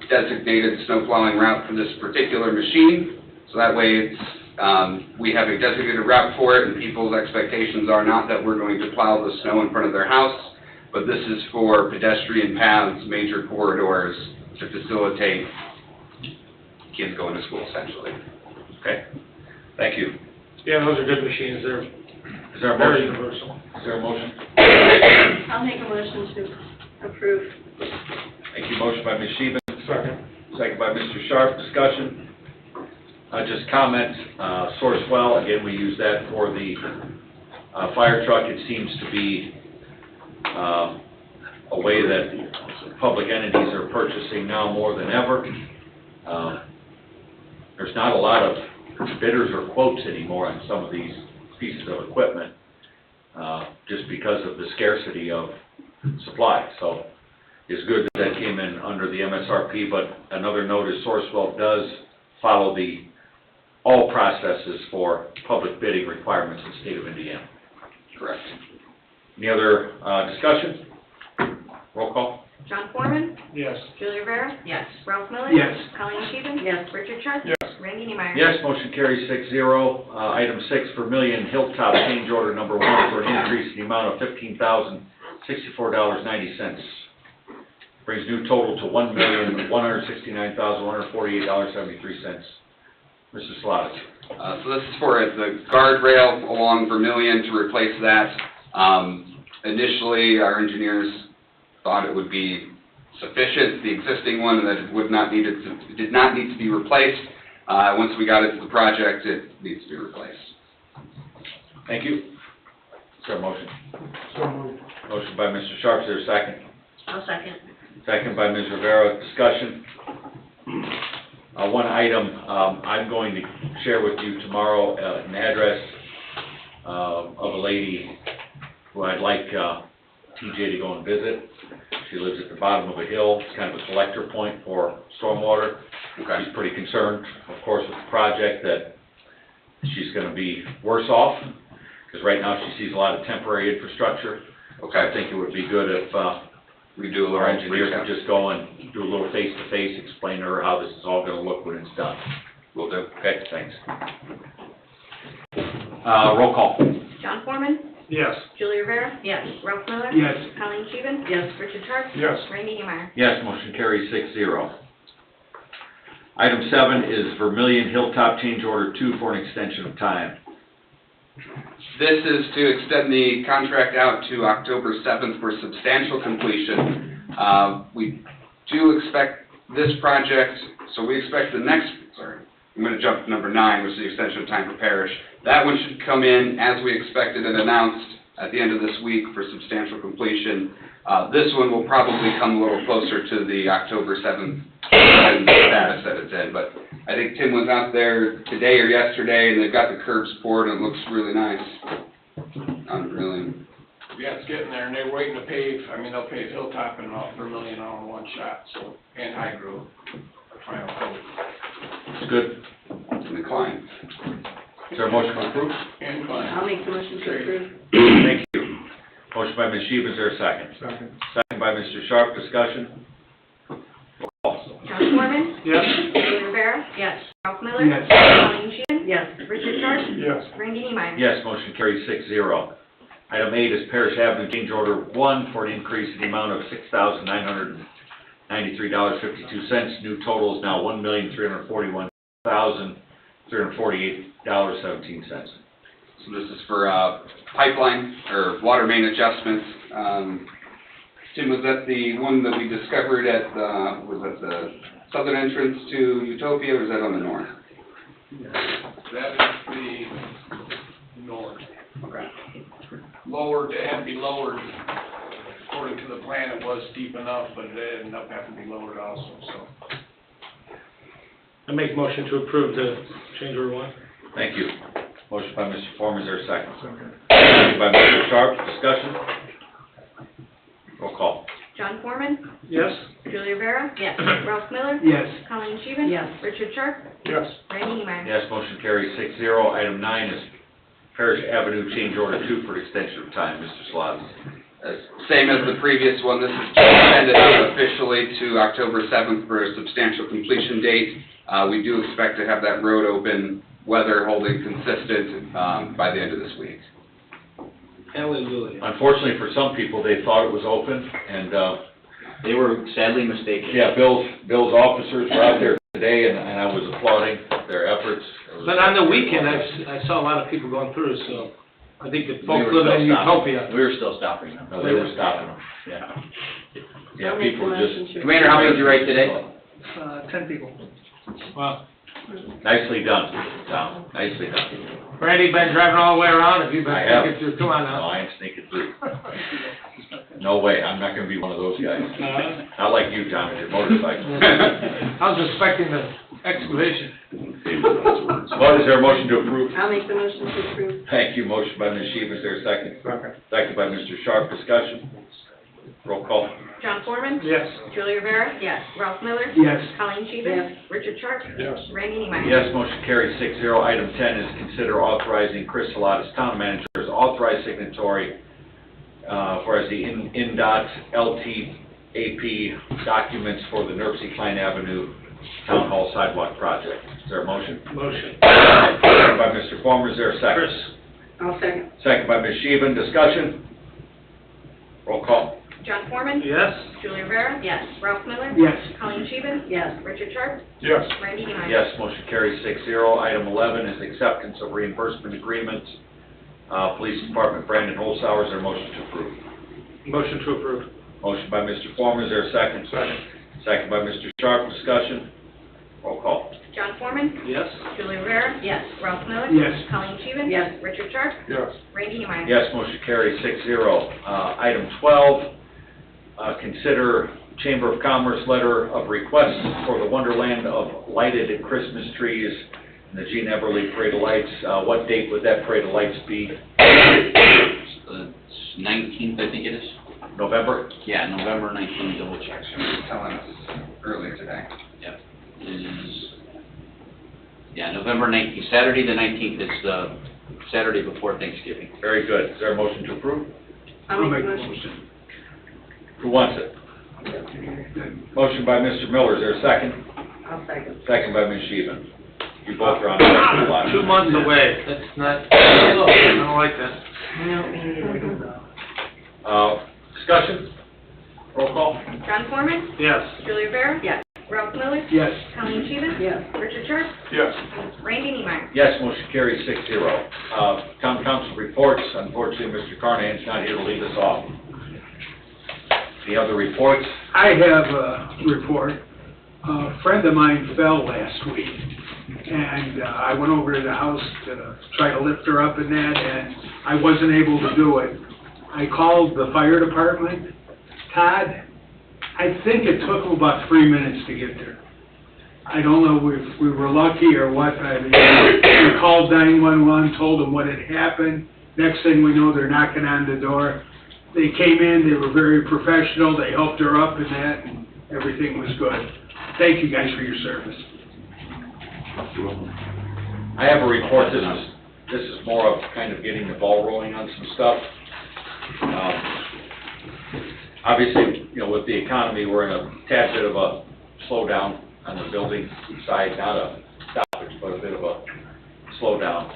designated snow plowing route for this particular machine, so that way it's, we have a designated route for it, and people's expectations are not that we're going to plow the snow in front of their house, but this is for pedestrian paths, major corridors, to facilitate kids going to school, essentially. Okay, thank you. Yeah, those are good machines, they're Is there a very motion? universal. Is there a motion? I'll make a motion to approve. Thank you. Motion by Ms. Sheehan, Second. second by Mr. Sharp. Discussion. Just comment, Sourcewell, again, we use that for the fire truck. It seems to be a way that public entities are purchasing now more than ever. There's not a lot of bidders or quotes anymore on some of these pieces of equipment, just because of the scarcity of supply. So it's good that that came in under the MSRP, but another note is Sourcewell does follow all processes for public bidding requirements in the state of Indiana. Correct. Any other discussion? Roll call. John Foreman, Yes. Julie Rivera, Yes. Ralph Miller. Yes. Colleen Scheven. Yes. Richard Sharp. Yes. Randy Neiman. Yes, motion carries 6-0. Item 6, Vermillion Hilltop change order number 1 for an increase in the amount of $15,064.90. Brings new total to $1,169,148.73. Mr. Slotted. So this is for the guardrail along Vermillion to replace that. Initially, our engineers thought it would be sufficient, the existing one, and that it did not need to be replaced. Once we got into the project, it needs to be replaced. Thank you. Is there a motion? So moved. Motion by Mr. Sharp, is there a second? I'll second. Second by Ms. Rivera. Discussion. One item, I'm going to share with you tomorrow an address of a lady who I'd like TJ to go and visit. She lives at the bottom of a hill. It's kind of a collector point for stormwater. Okay. She's pretty concerned, of course, with the project, that she's gonna be worse off, because right now she sees a lot of temporary infrastructure. Okay. I think it would be good if, We do a little our engineers recap. could just go and do a little face-to-face, explain to her how this is all gonna look when it's done. Will do. Okay, thanks. Roll call. John Foreman, Yes. Julie Rivera, Yes. Ralph Miller. Yes. Colleen Scheven. Yes. Richard Sharp. Yes. Randy Nemeyer. Yes, motion carries 6-0. Item 7 is Vermillion Hilltop Change Order 2 for an extension of time. This is to extend the contract out to October 7th for substantial completion. We do expect this project, so we expect the next, I'm going to jump to number 9, which is the extension of time for parish. That one should come in as we expected and announced at the end of this week for substantial completion. This one will probably come a little closer to the October 7th status that it's in, but I think Tim was out there today or yesterday, and they've got the curbs poured, and it looks really nice. Vermillion. Yeah, it's getting there, and they're waiting to pave, I mean, they'll pave Hilltop and Vermillion all in one shot, so, and High Grove, the final coat. It's good. And the Klein. Is there a motion to approve? And Klein. I'll make the motion to approve. Thank you. Motion by Ms. Sheehan, is there a second? Second. Second by Mr. Sharp, discussion? Roll call. John Foreman, Yes. Julie Rivera, Yes. Ralph Miller. Yes. Colleen Scheven. Yes. Richard Sharp. Yes. Randy Nemeyer. Yes, motion carries 6-0. Item 8 is Parish Avenue Change Order 1 for an increase in the amount of $6,993.52. New total is now $1,341,348.17. So this is for pipeline or water main adjustments. Tim, was that the one that we discovered at, was that the southern entrance to Utopia, or was that on the north? That is the north. Okay. Lowered, it had to be lowered, according to the plan, it was deep enough, but it ended up having to be lowered also, so. I make motion to approve the change order 1. Thank you. Motion by Mr. Foreman, is there a second? Second. Second by Mr. Sharp, discussion? Roll call. John Foreman, Yes. Julie Rivera. Yes. Ralph Miller. Yes. Colleen Scheven. Yes. Richard Sharp. Yes. Randy Nemeyer. Yes, motion carries 6-0. Item 9 is Parish Avenue Change Order 2 for extension of time. Mr. Slavs. Same as the previous one, this is extended out officially to October 7th for a substantial completion date. We do expect to have that road open, weather holding consistent, by the end of this week. Hallelujah. Unfortunately, for some people, they thought it was open, and, They were sadly mistaken. yeah, Bill's officers were out there today, and I was applauding their efforts. But on the weekend, I saw a lot of people going through, so I think the We folks were living in still stopping. Utopia. We were still stopping them. No, they were stopping them, yeah. Yeah, I'll make people the were motion just to Commander, how many did you write today? 10 people. Wow. nicely done, Tom, nicely done. Randy, been driving all the way around, have you been I have. sneaking through? Come on No, now. I ain't sneaking through. No way, I'm not gonna be one of those guys. Uh, Not like you, Tom, with your motorcycle. I was expecting the excavation. Well, is there a motion to approve? I'll make the motion to approve. Thank you, motion by Ms. Sheehan, is there a second? Second. Second by Mr. Sharp, discussion? Roll call. John Foreman. Yes. Julie Rivera. Yes. Ralph Miller. Yes. Colleen Scheven. Yes. Richard Sharp. Yes. Randy Nemeyer. Yes, motion carries 6-0. Item 10 is consider authorizing Chris Salatas, town manager, as authorized signatory for as the NDOT LTAP documents for the Nervsey Klein Avenue Town Hall sidewalk project. Is there a motion? Motion. Second by Mr. Former, is there a second? Chris. I'll second. Second by Ms. Sheehan, discussion? Roll call. John Foreman. Yes. Julie Rivera. Yes. Ralph Miller. Yes. Colleen Scheven. Yes. Richard Sharp. Yes. Randy Nemeyer. Yes, motion carries 6-0. Item 11 is acceptance of reimbursement agreement. Police Department, Brandon Holzhauer, is there a motion to approve? Motion to approve. Motion by Mr. Foreman, is there a second? Second. Second by Mr. Sharp, discussion? Roll call. John Foreman. Yes. Julie Rivera. Yes. Ralph Miller. Yes. Colleen Scheven. Yes. Richard Sharp. Yes. Randy Nemeyer. Yes, motion carries 6-0. Item 12, consider Chamber of Commerce letter of request for the Wonderland of lighted Christmas trees and the Gene Everly Parade of Lights. What date would that Parade of Lights be? It's 19th, I think it is. November? Yeah, November 19th, double check. She was telling us earlier today. Yep, is, yeah, November 19th, Saturday the 19th, it's the Saturday before Thanksgiving. Very good. Is there a motion to approve? I'll make the motion. Who wants it? Motion by Mr. Miller, is there a second? I'll second. Second by Ms. Sheehan. You both are on the line. 2 months away, that's not, I don't like that. No, me neither. Discussion? Roll call? John Foreman, Yes. Julie Rivera. Yes. Ralph Miller. Yes. Colleen Sheehan. Yes. Richard Sharp. Yes. Randy Niemeyer. Yes, motion carries 6-0. Town council reports, unfortunately, Mr. Carnahan's not here to lead us off. Any other reports? I have a report. A friend of mine fell last week, and I went over to the house to try to lift her up in that, and I wasn't able to do it. I called the fire department. Todd, I think it took them about 3 minutes to get there. I don't know if we were lucky or what. I mean, we called 911, told them what had happened. Next thing we know, they're knocking on the door. They came in, they were very professional, they helped her up in that, and everything was good. Thank you guys for your service. I have a report. This is more of kind of getting the ball rolling on some stuff. Obviously, you know, with the economy, we're in a tad bit of a slowdown on the building side, not a stoppage, but a bit of a slowdown.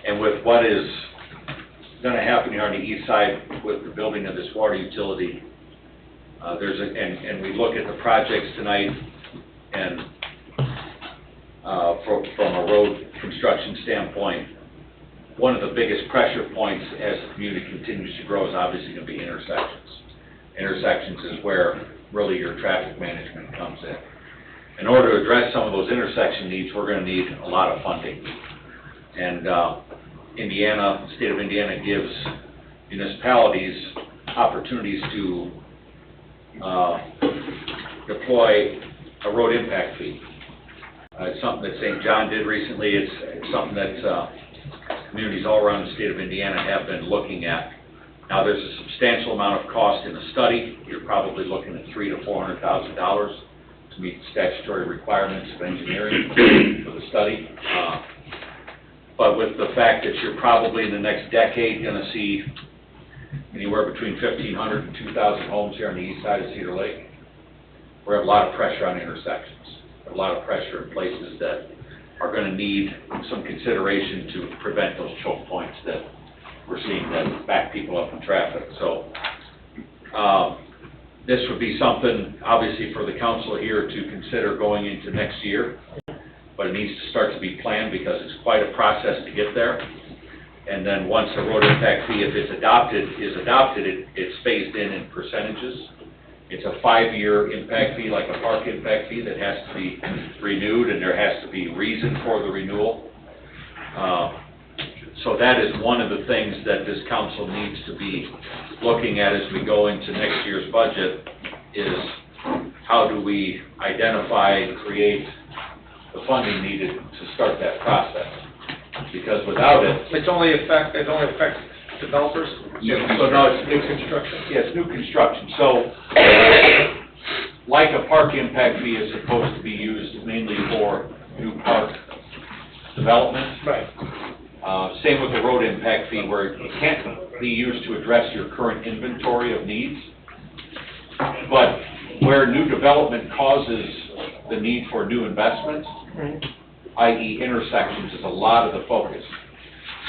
And with what is going to happen here on the east side with the building of this water utility, and we look at the projects tonight, and from a road construction standpoint, one of the biggest pressure points as the community continues to grow is obviously going to be intersections. Intersections is where really your traffic management comes in. In order to address some of those intersection needs, we're going to need a lot of funding. And Indiana, the state of Indiana gives municipalities opportunities to deploy a road impact fee. It's something that St. John did recently. It's something that communities all around the state of Indiana have been looking at. Now, there's a substantial amount of cost in the study. You're probably looking at $300,000 to $400,000 to meet the statutory requirements of engineering for the study. But with the fact that you're probably in the next decade going to see anywhere between 1,500 and 2,000 homes here on the east side of Cedar Lake, we have a lot of pressure on intersections. A lot of pressure in places that are going to need some consideration to prevent those choke points that we're seeing that back people up in traffic. So this would be something, obviously, for the council here to consider going into next year, but it needs to start to be planned because it's quite a process to get there. And then once a road impact fee, if it's adopted, it's phased in percentages. It's a 5-year impact fee, like a park impact fee, that has to be renewed, and there has to be reason for the renewal. So that is one of the things that this council needs to be looking at as we go into next year's budget, is how do we identify and create the funding needed to start that process? Because without it... It only affects developers? So no, it's New construction? Yeah, it's new construction. So, like a park impact fee is supposed to be used mainly for new park development. Right. Same with the road impact fee, where it can't be used to address your current inventory of needs. But where new development causes the need for new investments, i.e. intersections, is a lot of the focus.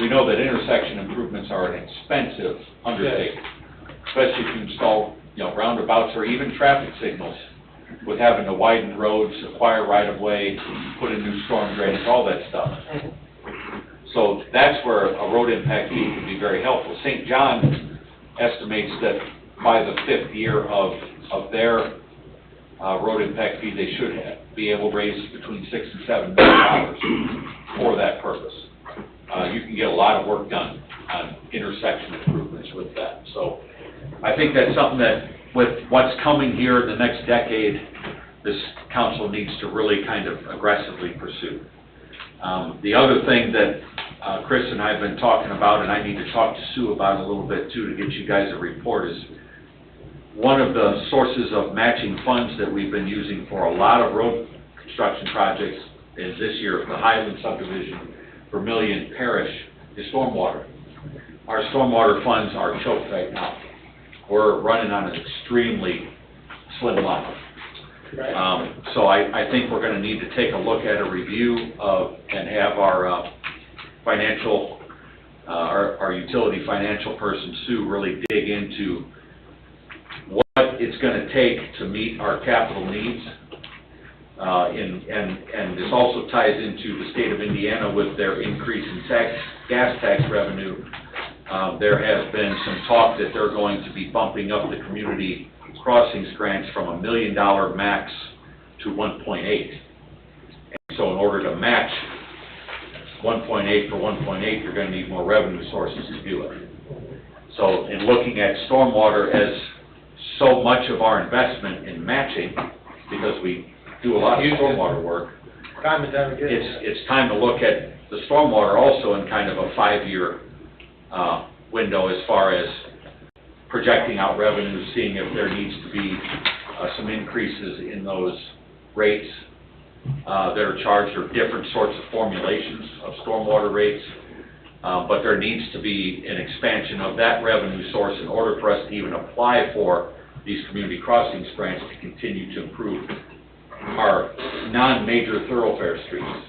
We know that intersection improvements are an expensive undertaking, especially if you install, roundabouts or even traffic signals, with having to widen roads, acquire right-of-way, put in new storm drains, all that stuff. So that's where a road impact fee can be very helpful. St. John estimates that by the 5th year of their road impact fee, they should be able to raise between $6 and $7 million for that purpose. You can get a lot of work done on intersection improvements with that. So I think that's something that, with what's coming here in the next decade, this council needs to really kind of aggressively pursue. The other thing that Chris and I have been talking about, and I need to talk to Sue about a little bit too, to get you guys a report, is one of the sources of matching funds that we've been using for a lot of road construction projects is this year, the Highland subdivision, Vermillion Parish, is stormwater. Our stormwater funds are choked right now. We're running on an extremely slim line. So I think we're gonna need to take a look at a review of, and have our financial, our utility financial person, Sue, really dig into what it's gonna take to meet our capital needs. And this also ties into the state of Indiana with their increase in gas tax revenue. There has been some talk that they're going to be bumping up the community crossings grants from $1 million max to 1.8. And so in order to match 1.8 for 1.8, you're going to need more revenue sources to do it. So in looking at stormwater as so much of our investment in matching, because we do a lot of stormwater work, Time and time again. it's time to look at the stormwater also in kind of a 5-year window as far as projecting out revenues, seeing if there needs to be some increases in those rates that are charged, or different sorts of formulations of stormwater rates. But there needs to be an expansion of that revenue source in order for us to even apply for these community crossings grants to continue to improve our non-major thoroughfare streets,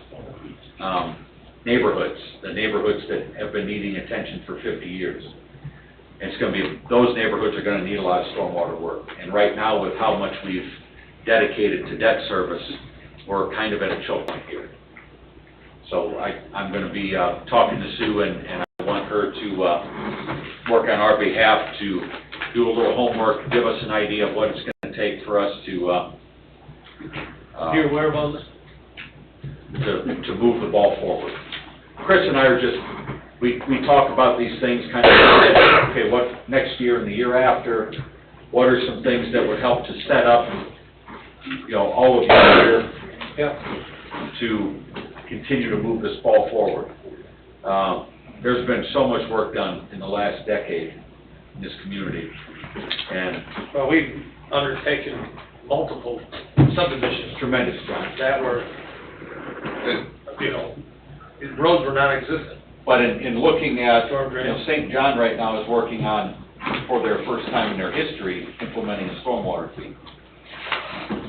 neighborhoods, the neighborhoods that have been needing attention for 50 years. And it's going to be, those neighborhoods are going to need a lot of stormwater work. And right now, with how much we've dedicated to debt service, we're kind of at a choke point here. So I'm going to be talking to Sue, and I want her to work on our behalf to do a little homework, give us an idea of what it's going to take for us to Your whereabouts? to move the ball forward. Chris and I are just, we talk about these things kind of, okay, what next year and the year after, what are some things that would help to set up, you know, all of you here to continue to move this ball forward. There's been so much work done in the last decade in this community, and Well, we've undertaken multiple subdivisions tremendous job. that were, you know, roads were non-existent. But in looking at, you know, St. John right now is working on, for their first time in their history, implementing a stormwater fee.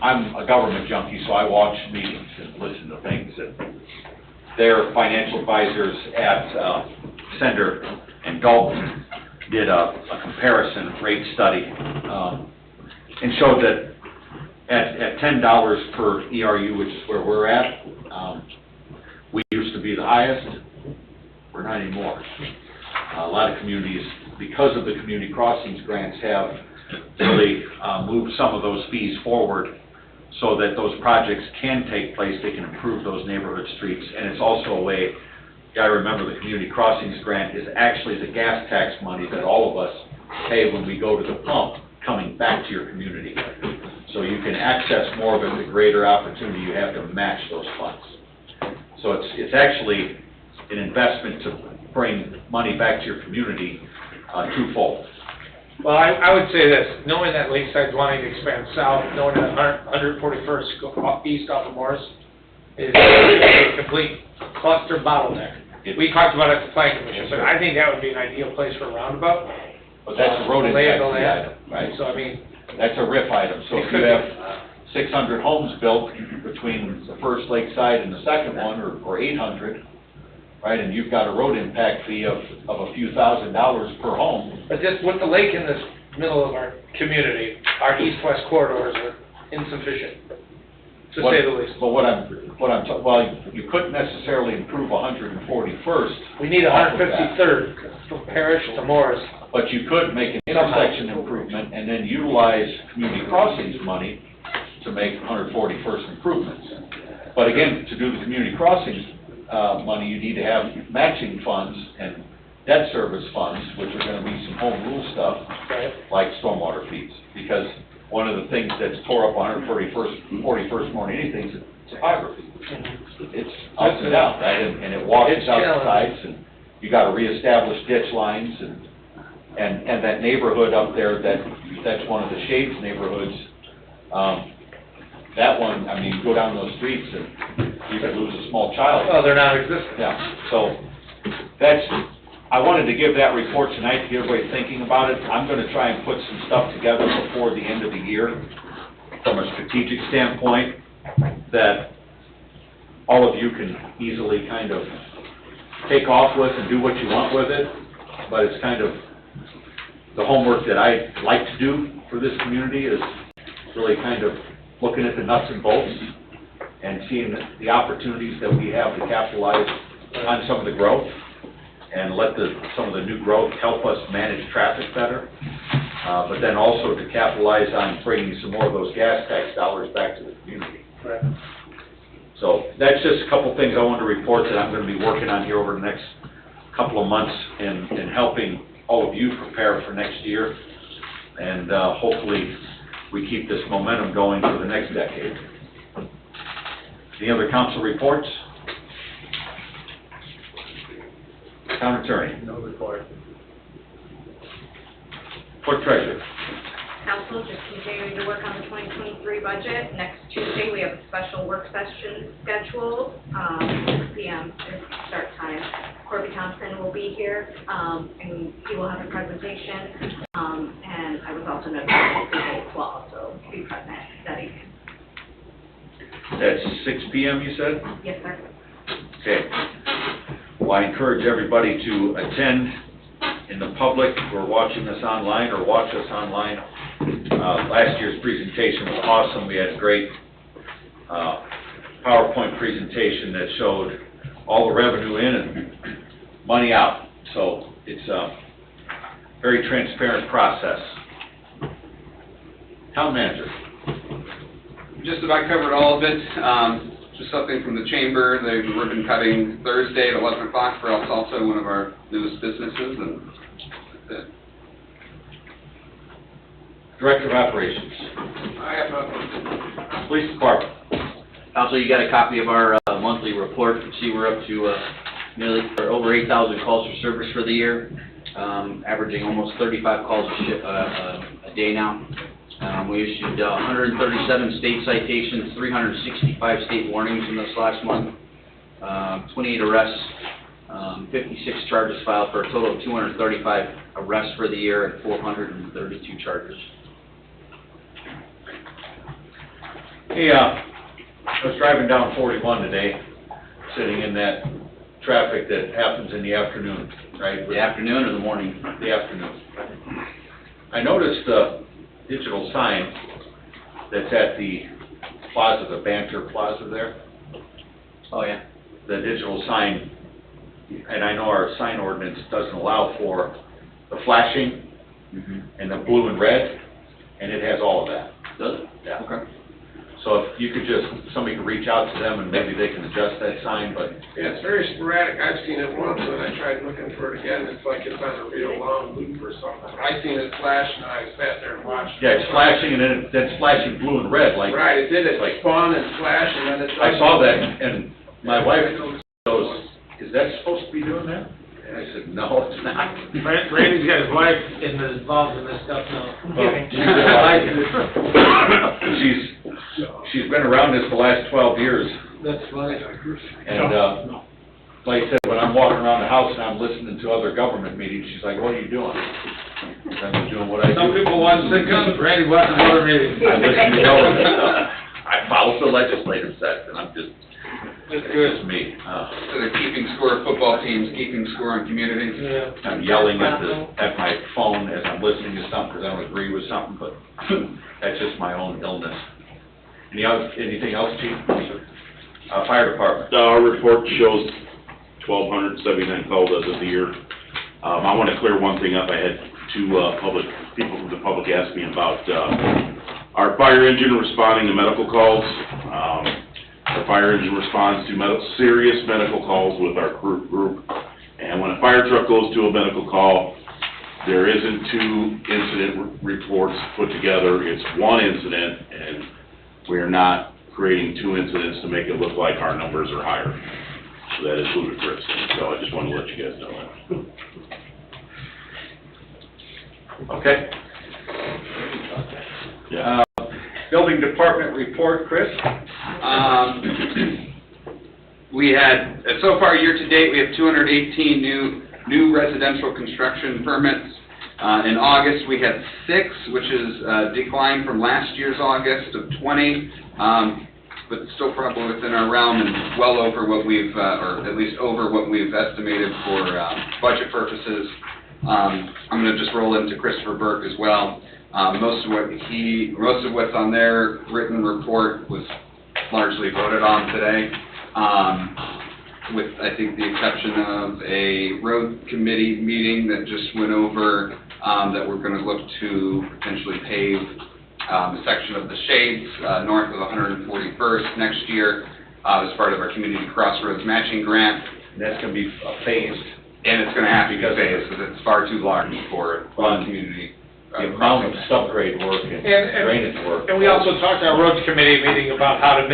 I'm a government junkie, so I watch meetings and listen to things. And their financial advisors at Sender and Dalton did a comparison rate study and showed that at $10 per ERU, which is where we're at, we used to be the highest. We're not anymore. A lot of communities, because of the community crossings grants, have really moved some of those fees forward so that those projects can take place, they can improve those neighborhood streets. And it's also a way, you gotta remember, the community crossings grant is actually the gas tax money that all of us pay when we go to the pump, coming back to your community. So you can access more of it, the greater opportunity you have to match those funds. So it's actually an investment to bring money back to your community twofold. Well, I would say this, knowing that Lakeside's wanting to expand south, knowing that 141st go east off of Morris is a complete cluster bottleneck. We talked about it at the planning commission, but I think that would be an ideal place for a roundabout. But that's a road impact fee item, right? So, I mean, That's a RIF item, so if you have 600 homes built between the first Lakeside and the second one, or 800, right, and you've got a road impact fee of a few $1,000s per home. but just with the lake in this middle of our community, our east-west corridors are insufficient, to say the least. But well, you couldn't necessarily improve 141st. We need 153rd from Parish to Morris. But you could make an intersection improvement and then utilize community crossings money to make 141st improvements. But again, to do the community crossings money, you need to have matching funds and debt service funds, which are going to be some home rule stuff, like stormwater fees. Because one of the things that's tore up 141st more than anything is topography. It's up and down, right, and it washes It's out the challenging. sides, and you gotta reestablish ditch lines, and that neighborhood up there, that's one of the Shades neighborhoods, that one, I mean, you go down those streets and you could lose a small child. Oh, they're non-existent. Yeah, so, I wanted to give that report tonight to get everybody thinking about it. I'm gonna try and put some stuff together before the end of the year, from a strategic standpoint, that all of you can easily kind of take off with and do what you want with it, but it's kind of the homework that I like to do for this community is really kind of looking at the nuts and bolts and seeing the opportunities that we have to capitalize on some of the growth and let some of the new growth help us manage traffic better, but then also to capitalize on bringing some more of those gas tax dollars back to the community. Right. So that's just a couple things I wanted to report that I'm going to be working on here over the next couple of months in helping all of you prepare for next year. And hopefully we keep this momentum going for the next decade. Any other council reports? Town attorney. No report. Clerk treasurer. Council just continuing to work on the 2023 budget. Next Tuesday, we have a special work session scheduled, 6 p.m. is start time. Corby Thompson will be here, and he will have a presentation, and I was also notified today as well, so be present that evening. That's 6 p.m. you said? Yes, sir. Okay. Well, I encourage everybody to attend in the public who are watching us online or watch us online. Last year's presentation was awesome. We had a great PowerPoint presentation that showed all the revenue in and money out. So it's a very transparent process. Town manager. Just about covered all of it. Just something from the chamber, the ribbon cutting Thursday at 11 o'clock for us, also one of our newest businesses, and that's it. Director of Operations. I have nothing. Police Department. Also, you got a copy of our monthly report. You see we're up to over 8,000 calls for service for the year, averaging almost 35 calls a day now. We issued 137 state citations, 365 state warnings in this last month, 28 arrests, 56 charges filed for a total of 235 arrests for the year and 432 charges. Hey, I was driving down 41 today, sitting in that traffic that happens in the afternoon, right? The afternoon or the morning? The afternoon. I noticed the digital sign that's at the plaza, the Banter Plaza there. Oh, yeah. The digital sign, and I know our sign ordinance doesn't allow for the flashing and the blue and red, and it has all of that. Does it? Yeah. Okay. So if you could somebody could reach out to them and maybe they can adjust that sign, but Yeah, it's very sporadic. I've seen it once, and I tried looking for it again. It's like it's on a real long loop or something. I seen it flash, and I sat there and watched it. yeah, it's flashing and then it's flashing blue and red, like. Right, it did. It like- spun and flashed, and then it... I saw that, and my wife goes, "Is that supposed to be doing that?" And I said, "No, it's not." Randy's got his wife involved in this stuff now. She's been around this the last 12 years, That's funny. and, like I said, when I'm walking around the house and I'm listening to other government meetings, she's like, "What are you doing?" I'm doing what I do. Some people watch sitcoms, Randy watches other meetings. I listen to government stuff. I follow the legislative session, I'm just, That's good. it's me. So they're keeping score of football teams, keeping score on communities. Yeah. I'm yelling at my phone as I'm listening to something because I don't agree with something, but that's just my own illness. Anything else, Chief? Fire Department. Our report shows 1,279 calls as of the year. I want to clear one thing up. I had two people from the public ask me about our fire engine responding to medical calls. Our fire engine responds to serious medical calls with our group. And when a fire truck goes to a medical call, there isn't two incident reports put together. It's one incident, and we're not creating two incidents to make it look like our numbers are higher. So that is ludicrous, and so I just want to let you guys know that. Okay. Yeah. Building department report, Chris? We had, so far year-to-date, we have 218 new residential construction permits. In August, we had 6, which is a decline from last year's August of 20, but still probably within our realm and well over what we've, or at least over what we've estimated for budget purposes. I'm going to just roll into Christopher Burke as well. Most of what's on their written report was largely voted on today, with, I think, the exception of a road committee meeting that just went over that we're going to look to potentially pave a section of the shades north of 141st next year as part of our Community Crossroads matching grant. And that's going to be phased. And it's going to have to be phased because it's far too large for one community. The amount of subgrade work and drainage work. And we also talked at our roads committee meeting about how to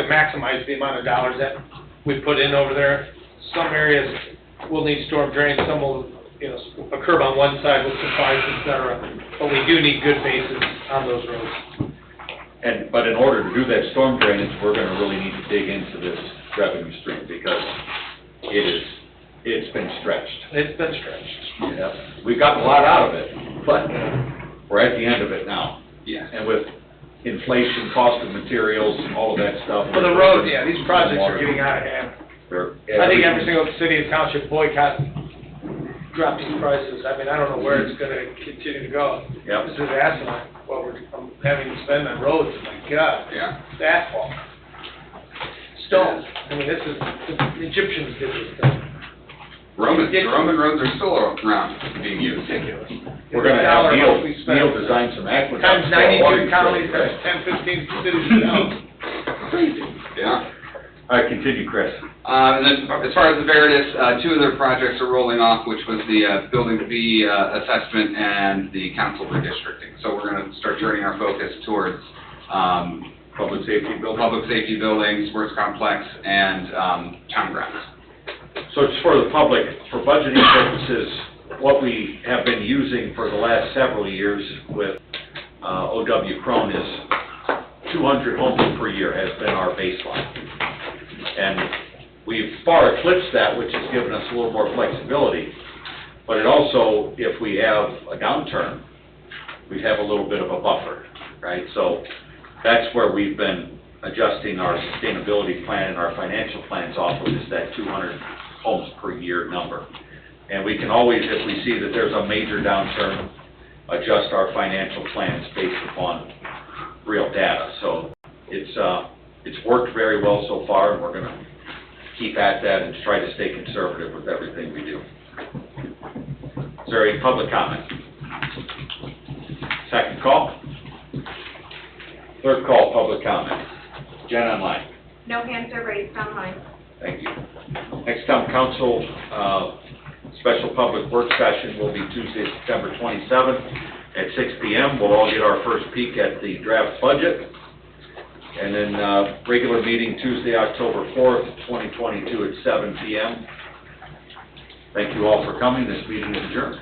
maximize the amount of dollars that we put in over there. Some areas will need storm drains, some will, a curb on one side will suffice, et cetera. But we do need good bases on those roads. But in order to do that storm drainage, we're gonna really need to dig into this revenue stream because it's been stretched. It's been stretched. Yeah. We've gotten a lot out of it, but we're at the end of it now. Yeah. And with inflation, cost of materials, all of that stuff. For the road, yeah, these projects are getting out of hand. I think every single city and township boycott drop these prices. I mean, I don't know where it's gonna continue to go. Yep. This is asinine, what I'm having to spend on roads, my God. Yeah. It's asphalt. Stone. I mean, the Egyptians did this thing. Roman roads are still around being used. Ridiculous. We're gonna have Neil design some aqueducts. Times 92 counties, times 10, 15 cities and towns. Crazy. Yeah. All right, continue, Chris. And then as far as the Veritas, 2 of their projects are rolling off, which was the building fee assessment and the council redistricting. So we're going to start turning our focus towards Public safety buildings, sports complex, and town grounds. So it's for the public, for budgeting purposes, what we have been using for the last several years with O.W. Crone is 200 homes per year has been our baseline. And we've far eclipsed that, which has given us a little more flexibility. But it also, if we have a downturn, we have a little bit of a buffer, right? So that's where we've been adjusting our sustainability plan and our financial plans off of is that 200 homes per year number. And we can always, if we see that there's a major downturn, adjust our financial plans based upon real data. So it's worked very well so far, and we're going to keep at that and try to stay conservative with everything we do. Is there any public comment? Second call? Third call, public comment. Jen online. No hands are raised online. Thank you. Next town council special public work session will be Tuesday, September 27th at 6 p.m. We'll all get our first peek at the draft budget. And then regular meeting Tuesday, October 4th, 2022 at 7 p.m. Thank you all for coming. This meeting is adjourned.